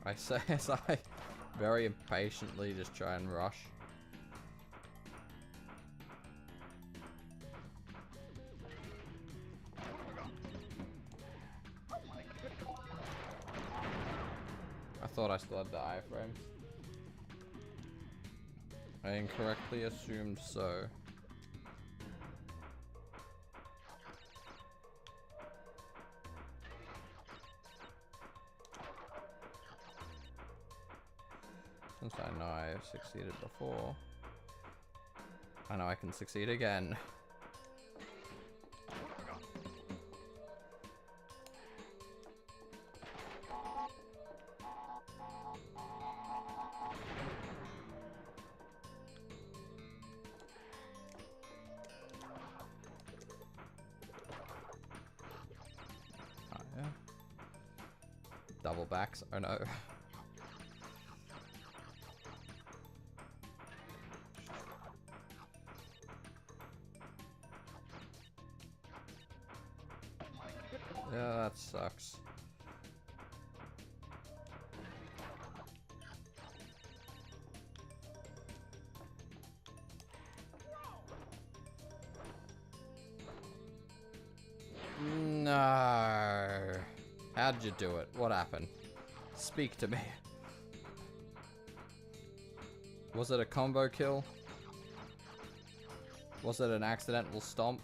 I say as I very impatiently just try and rush. I thought I still had the iframes. I incorrectly assumed so. Since I know I have succeeded before, I know I can succeed again. Oh yeah. Double backs, oh no. Yeah, that sucks. No. How'd you do it? What happened? Speak to me. Was it a combo kill? Was it an accidental stomp?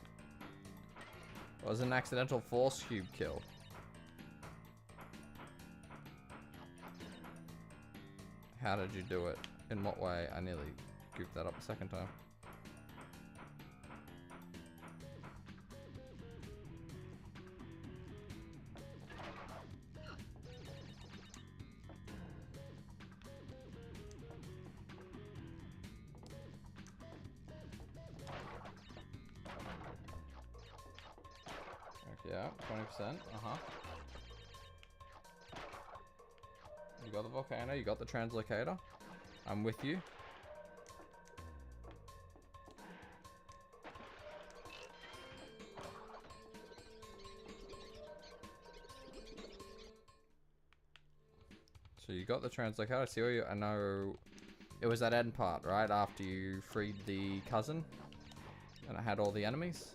Was it an accidental force cube kill? How did you do it? In what way? I nearly goofed that up a second time. Yeah, 20%. Uh-huh. You got the volcano, you got the translocator. I'm with you. So you got the translocator. I see where you, I know it was that end part, right? After you freed the cousin and it had all the enemies.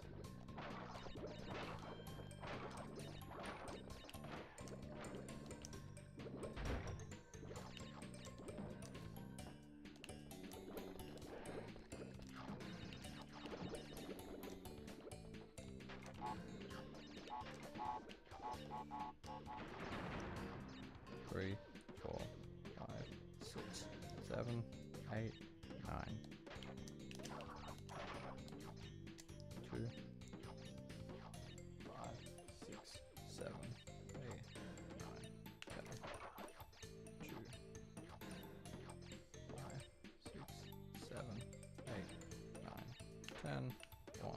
Three, 4, 5, 6, 7, 8, 9. 2, 5, 6, 7, 8, 9, 10. 2, 5, 6, 7, 8, 9, 10. 1,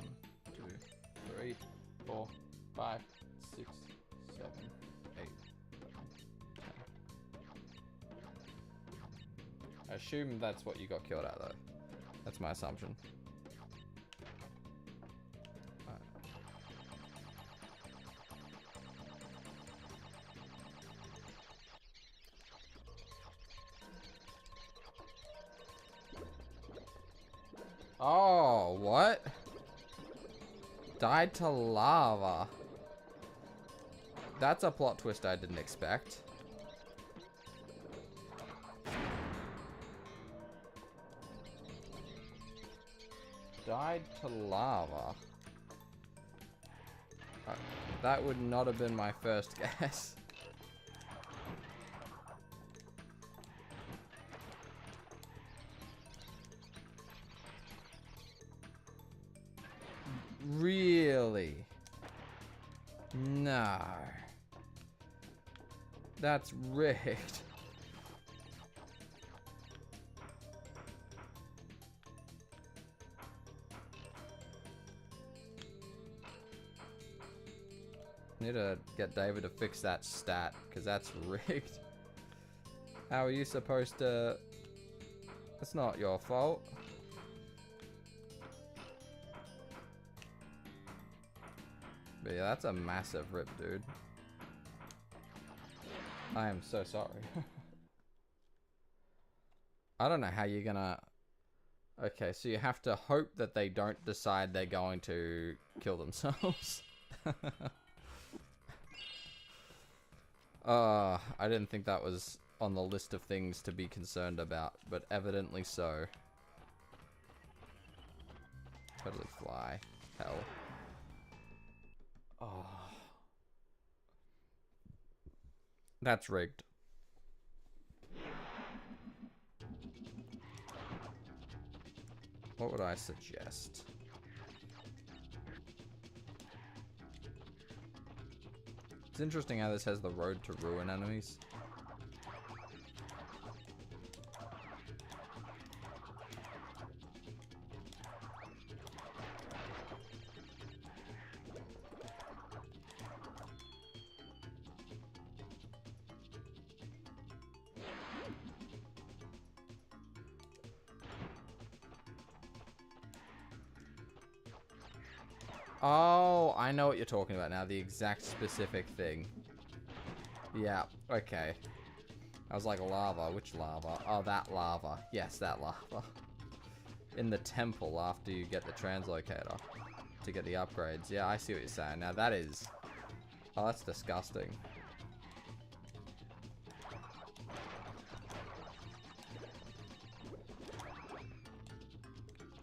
2, 3, 4, 5, 6, 7, 8. I assume that's what you got killed at, though. That's my assumption. Right. Oh, what? Died to lava. That's a plot twist I didn't expect. Died to lava. That would not have been my first guess. Really? No. That's rigged. Need to get David to fix that stat, because that's rigged. How are you supposed to... It's not your fault. But yeah, that's a massive rip, dude. I am so sorry. I don't know how you're gonna... Okay, so you have to hope that they don't decide they're going to kill themselves. I didn't think that was on the list of things to be concerned about, but evidently so. Totally fly. Hell. Oh. That's rigged. What would I suggest? It's interesting how this has the road to ruin enemies. Oh, I know what you're talking about now. The exact specific thing. Yeah, okay. I was like, lava. Which lava? Oh, that lava. Yes, that lava. In the temple after you get the translocator to get the upgrades. Yeah, I see what you're saying. Now that is... Oh, that's disgusting.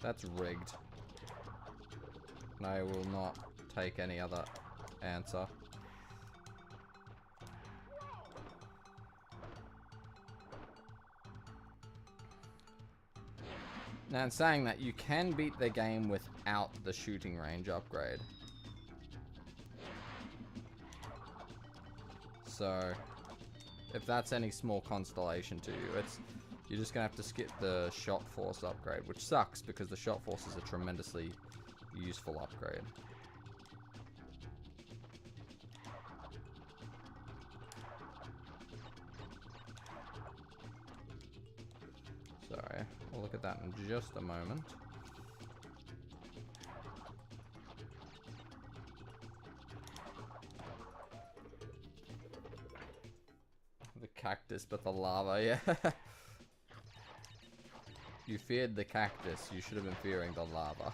That's rigged. I will not take any other answer. Now, in saying that, you can beat the game without the shooting range upgrade. So, if that's any small consolation to you, you're just gonna have to skip the shot force upgrade, which sucks because the shot force is a tremendously useful upgrade. Sorry, we'll look at that in just a moment. The cactus, but the lava, yeah. You feared the cactus, you should have been fearing the lava.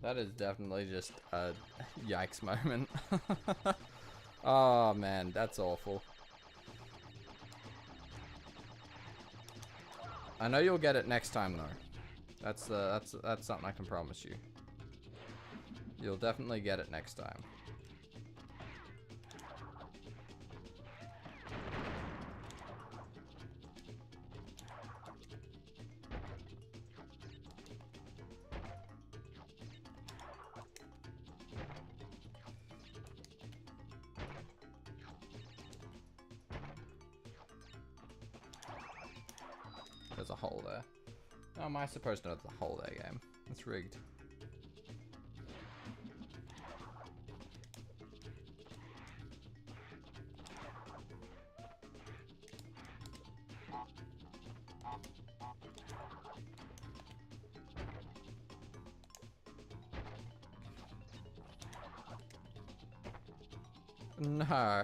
That is definitely just a yikes moment. Oh man, that's awful. I know you'll get it next time though. That's something I can promise you. You'll definitely get it next time. There's a hole there. How am I supposed to know there's a hole there, game? That's rigged. No.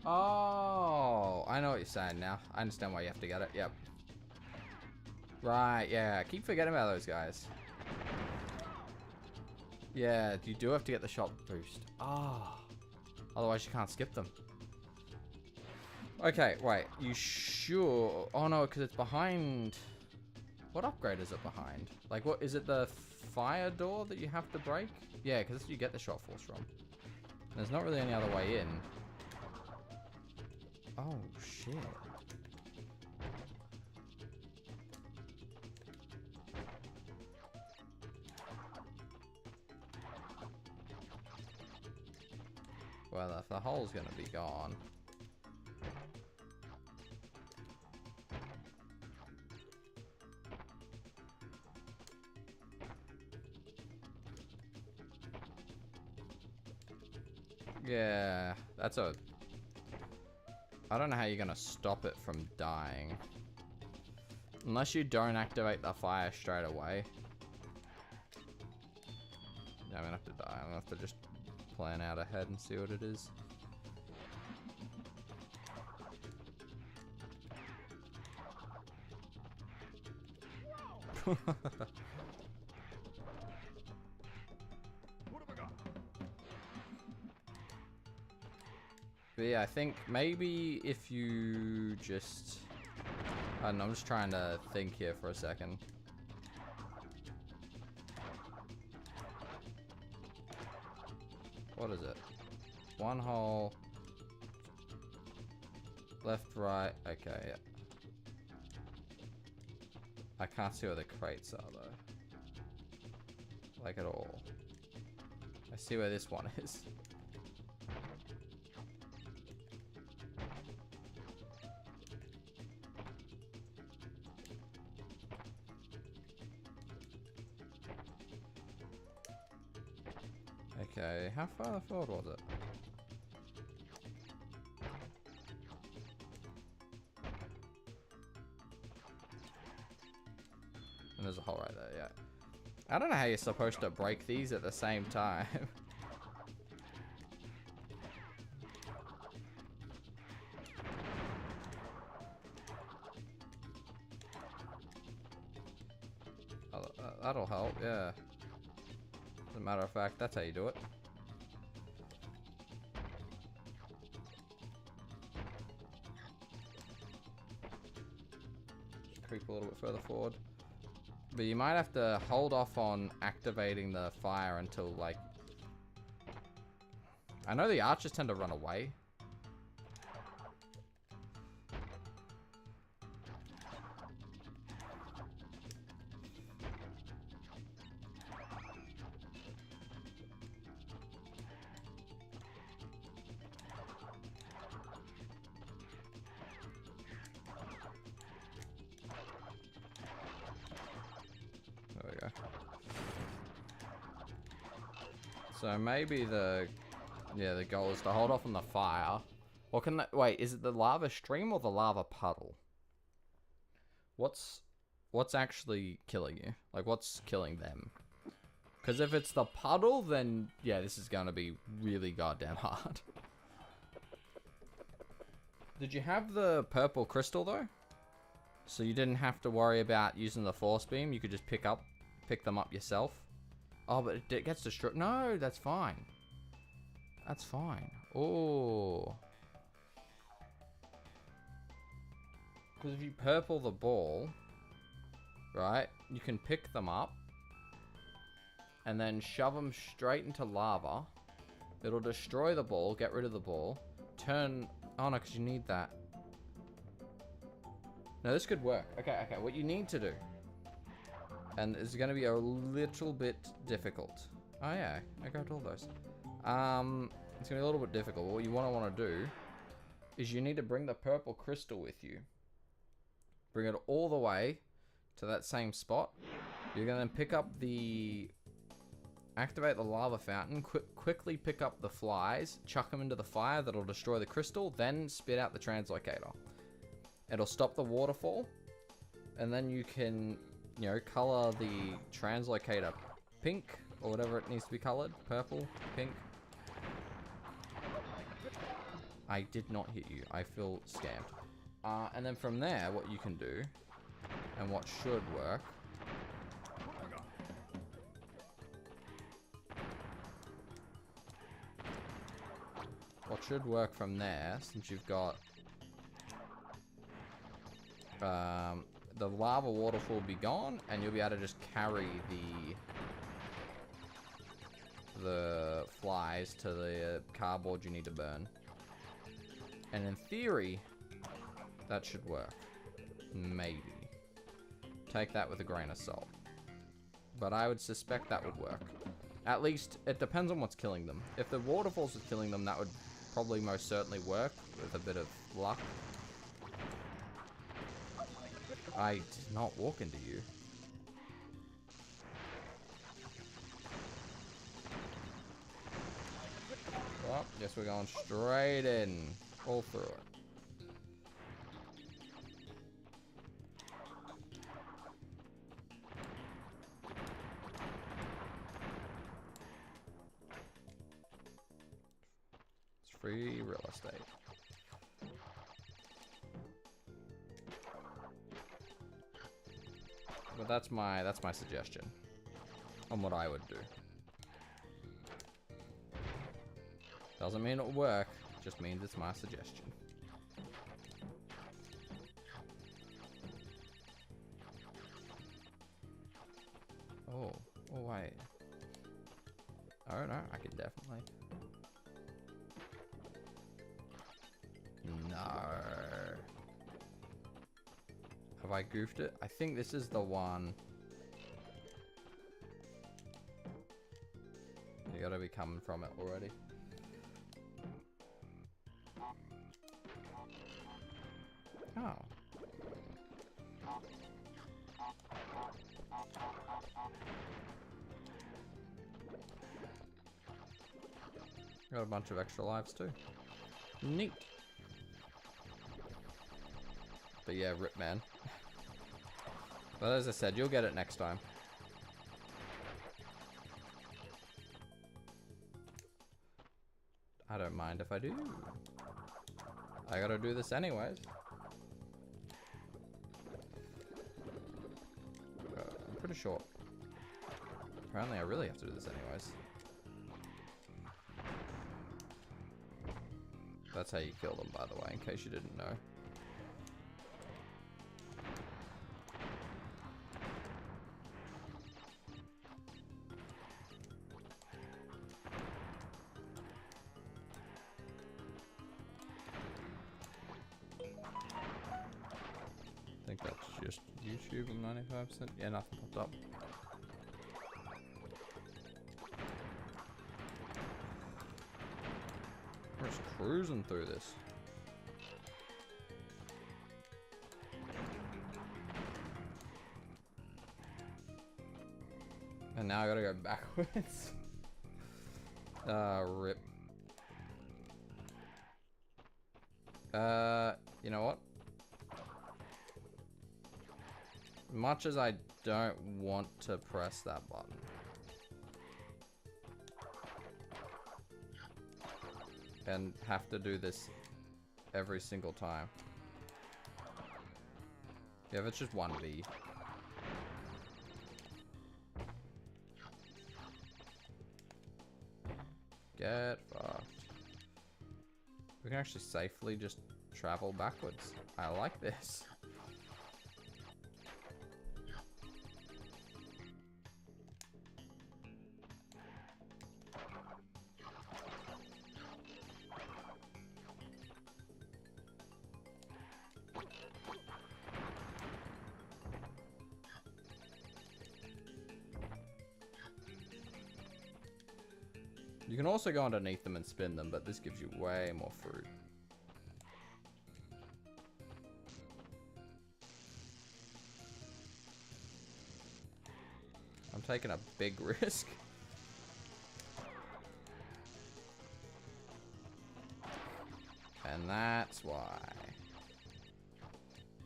Oh, I know what you're saying now. I understand why you have to get it. Yep. Right, yeah. I keep forgetting about those guys. Yeah, you do have to get the shot boost. Ah. Oh. Otherwise, you can't skip them. Okay, wait. You sure? Oh, no, because it's behind... What upgrade is it behind? Like, what? Is it the fire door that you have to break? Yeah, because that's where you get the shot force from. There's not really any other way in. Oh, shit. Well, if the hole's gonna be gone. Yeah, that's a... I don't know how you're gonna stop it from dying. Unless you don't activate the fire straight away. Yeah, I'm gonna have to die. I'm gonna have to just plan out ahead and see what it is. But yeah, I think maybe if you just... I don't know, I'm just trying to think here for a second. What is it? One hole. Left, right. Okay, yeah. I can't see where the crates are, though. Like, at all. I see where this one is. Okay, how far forward was it? And there's a hole right there, yeah. I don't know how you're supposed to break these at the same time. That'll help, yeah. As a matter of fact, that's how you do it. Just creep a little bit further forward. But you might have to hold off on activating the fire until, like... I know the archers tend to run away. So maybe the goal is to hold off on the fire. What can that, wait, is it the lava stream or the lava puddle? What's actually killing you? Like, what's killing them? Because if it's the puddle, then yeah, this is gonna be really goddamn hard. Did you have the purple crystal though? So you didn't have to worry about using the force beam, you could just pick them up yourself. Oh, but it gets destroyed. No, that's fine. That's fine. Oh. Because if you purple the ball, right, you can pick them up and then shove them straight into lava. It'll destroy the ball, get rid of the ball, turn... Oh no, because you need that. No, this could work. Okay, what you need to do, and it's going to be a little bit difficult. Oh yeah, I grabbed all those. It's going to be a little bit difficult. What you want to do is you need to bring the purple crystal with you. Bring it all the way to that same spot. You're going to then pick up the... Activate the lava fountain. Quickly pick up the flies. Chuck them into the fire. That'll destroy the crystal. Then spit out the translocator. It'll stop the waterfall. And then you can... You know, color the translocator pink or whatever it needs to be colored. Purple, pink. I did not hit you. I feel scammed. And then from there, what you can do, and what should work, from there, since you've got the lava waterfall will be gone, and you'll be able to just carry the the flies to the cardboard you need to burn. And in theory, that should work. Maybe. Take that with a grain of salt. But I would suspect that would work. At least, it depends on what's killing them. If the waterfalls are killing them, that would probably most certainly work with a bit of luck. I did not walk into you. Well, guess we're going straight in. All through it. It's free real estate. But that's my suggestion on what I would do. Doesn't mean it'll work, just means it's my suggestion. Oh wait. Oh no, I can definitely. No. Have I goofed it? I think this is the one. You gotta be coming from it already. Oh. Got a bunch of extra lives too. Neat. But yeah, rip man. But as I said, you'll get it next time. I don't mind if I do. I gotta do this anyways. I'm pretty sure. Apparently I really have to do this anyways. That's how you kill them, by the way, in case you didn't know. I think that's just YouTube. I'm 95%. Yeah, nothing popped up. We're just cruising through this. And now I gotta go backwards. Rip. You know what? Much as I don't want to press that button. And have to do this every single time. Yeah, if it's just 1v. Get fucked. We can actually safely just travel backwards. I like this. You can also go underneath them and spin them, but this gives you way more fruit. I'm taking a big risk. And that's why.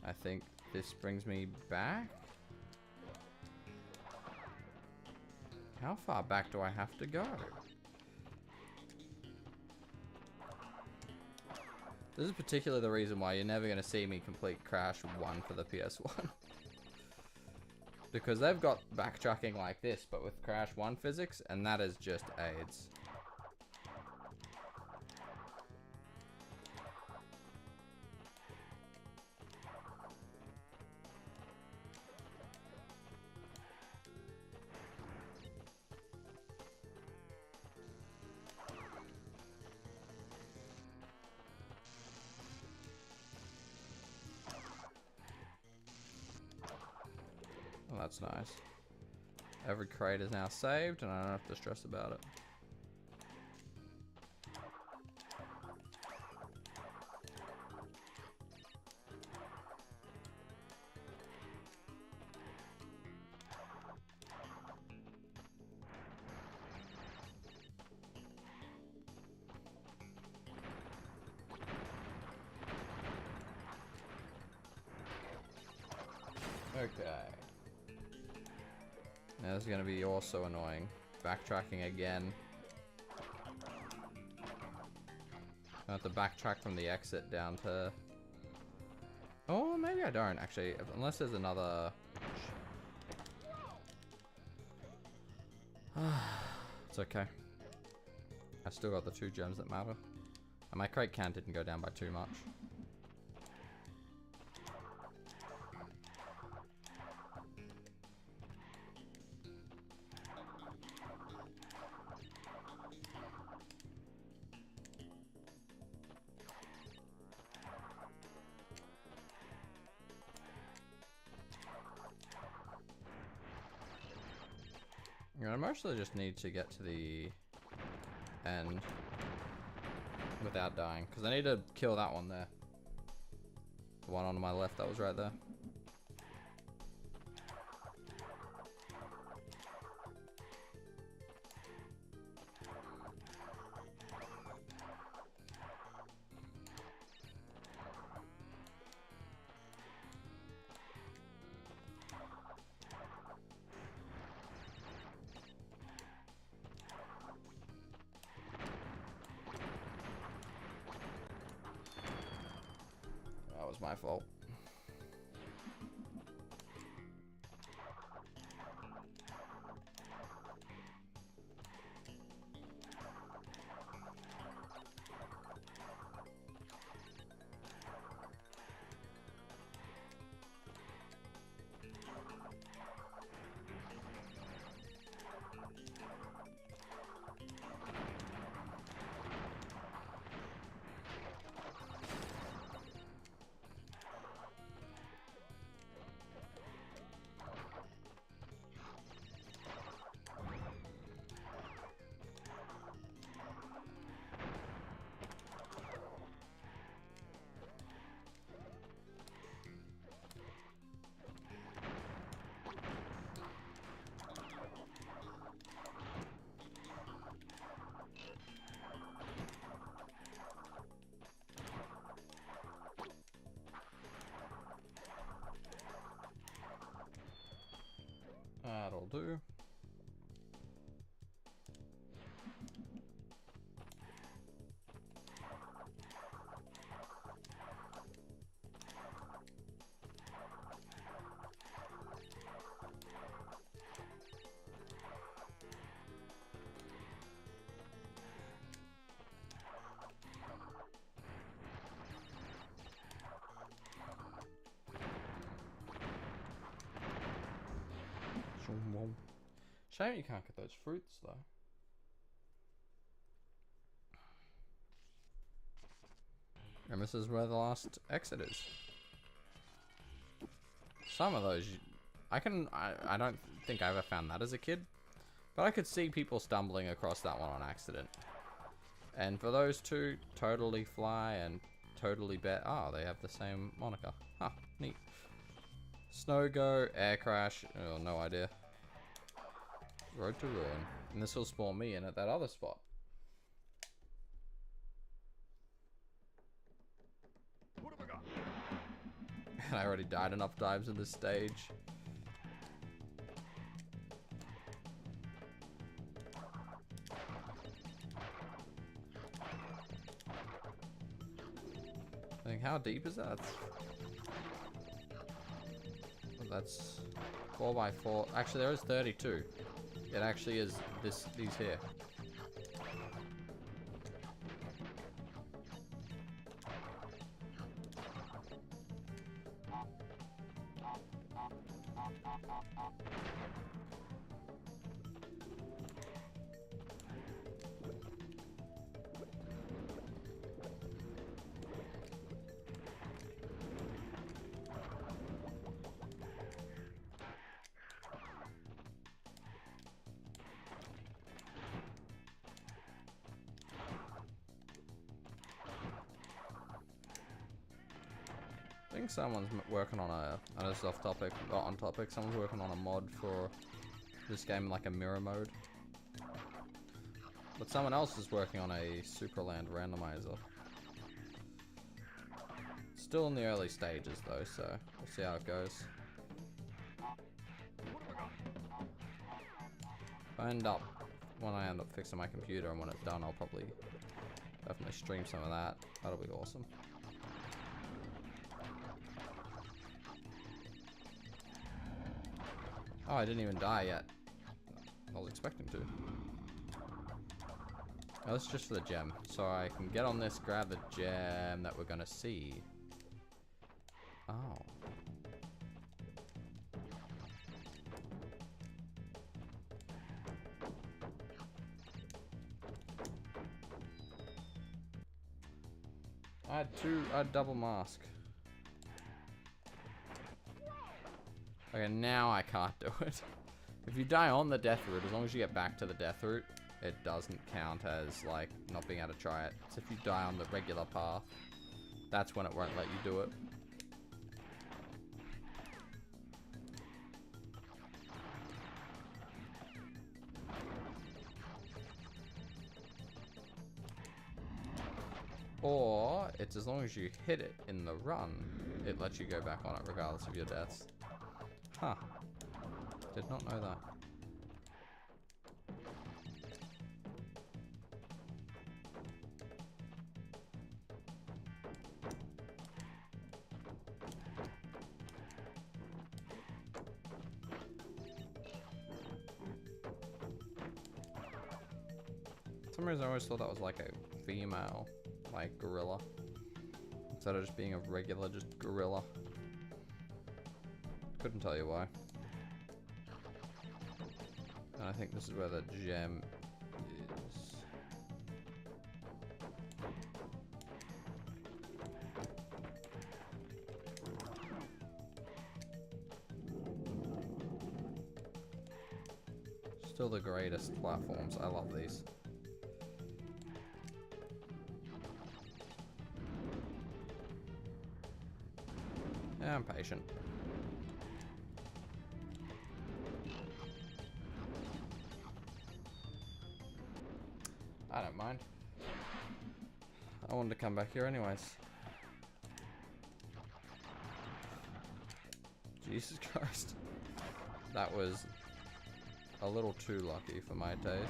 I think this brings me back. How far back do I have to go? This is particularly the reason why you're never going to see me complete Crash 1 for the PS1. Because they've got backtracking like this, but with Crash 1 physics, and that is just AIDS. That's nice. Every crate is now saved, and I don't have to stress about it. Okay. Now this is going to be also annoying. Backtracking again. I have to backtrack from the exit down to... Oh, maybe I don't, actually. Unless there's another... It's okay. I still got the 2 gems that matter. And my crate count didn't go down by too much. I mostly just need to get to the end without dying, because I need to kill that one there. The one on my left that was right there. That was my fault. That'll do. Shame you can't get those fruits though. And this is where the last exit is. Some of those, I don't think I ever found that as a kid, but I could see people stumbling across that one on accident. And for those two, totally fly and totally bet. Oh, they have the same moniker. Huh, neat. Snow go, air crash. Oh, no idea. Road to ruin. And this will spawn me in at that other spot. What have I got? And I already died enough times in this stage. I think, how deep is that? That's 4x4. Actually, there is 32. It actually is these here. I think someone's working on a, I know this is off topic, not on topic, someone's working on a mod for this game in like a mirror mode. But someone else is working on a Superland randomizer. Still in the early stages though, so we'll see how it goes. When I end up fixing my computer and when it's done, I'll probably definitely stream some of that. That'll be awesome. Oh, I didn't even die yet. I was expecting to. Oh, that's just for the gem. So I can get on this, grab the gem that we're gonna see. Oh. I had double mask. Okay, now I can't do it. If you die on the death route, as long as you get back to the death route, it doesn't count as, like, not being able to try it. So if you die on the regular path, that's when it won't let you do it. Or, it's as long as you hit it in the run, it lets you go back on it regardless of your deaths. Huh. Did not know that. For some reason I always thought that was like a female, like, gorilla. Instead of just being a regular, just gorilla. Couldn't tell you why. And I think this is where the gem is. Still the greatest platforms. I love these. Yeah, I'm patient. I don't mind. I wanted to come back here anyways. Jesus Christ. That was a little too lucky for my taste.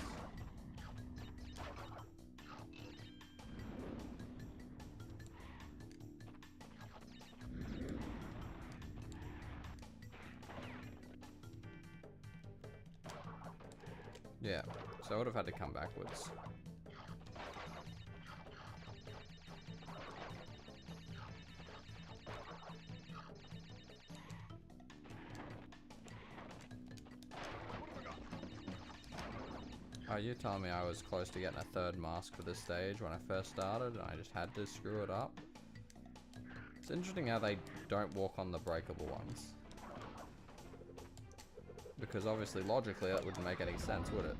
Yeah, so I would have had to come backwards. Oh, you telling me I was close to getting a third mask for this stage when I first started and I just had to screw it up? It's interesting how they don't walk on the breakable ones. Because obviously, logically, that wouldn't make any sense, would it?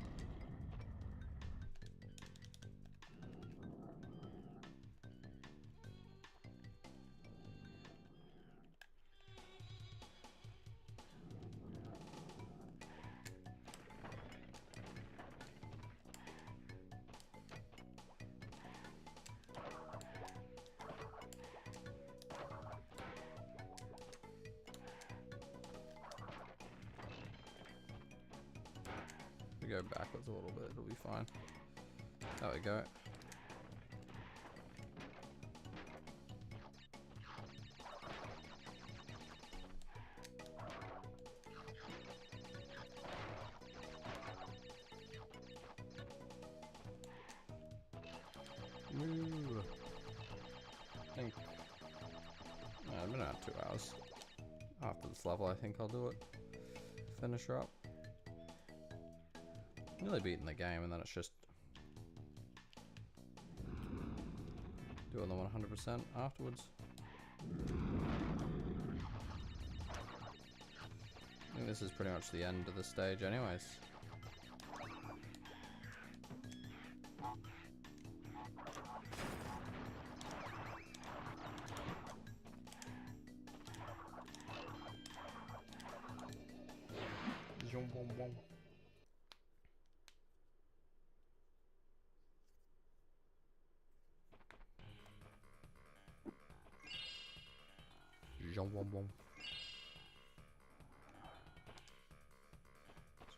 Go backwards a little bit, it'll be fine. There we go. Ooh. I think I've been at 2 hours. After this level, I think I'll do it. Finish her up. Really beating the game, and then it's just doing the 100% afterwards. I think this is pretty much the end of the stage anyways.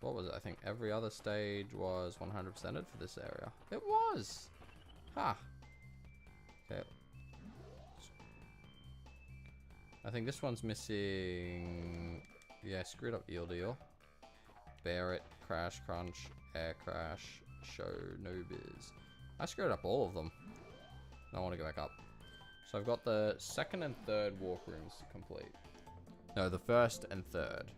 So what was it? I think every other stage was 100%ed for this area. It was! Ha! Okay. I think this one's missing... Yeah, screwed up Eel Deal. Bear It, Crash Crunch, Air Crash, Show No Biz. I screwed up all of them. I want to go back up. So I've got the second and third walk rooms complete. No, the first and third.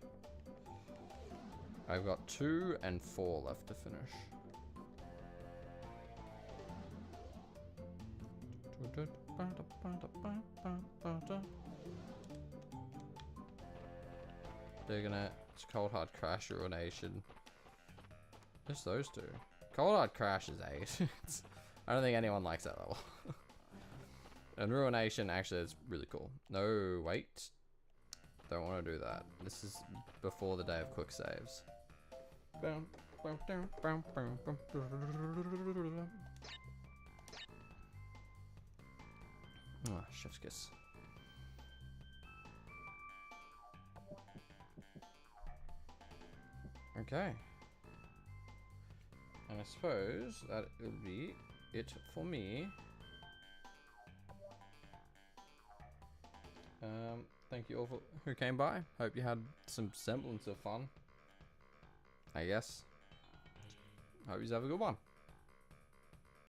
I've got 2 and 4 left to finish. Digging it. It's Cold Hard Crash, Ruination. Just those two. Cold Hard Crash is 8. I don't think anyone likes that level. And Ruination, actually, it's really cool. No, wait. Don't want to do that. This is before the day of quick saves. Oh, chef's kiss. Okay. And I suppose that will be it for me. Thank you all for who came by. Hope you had some semblance of fun. I guess. Hope you have a good one.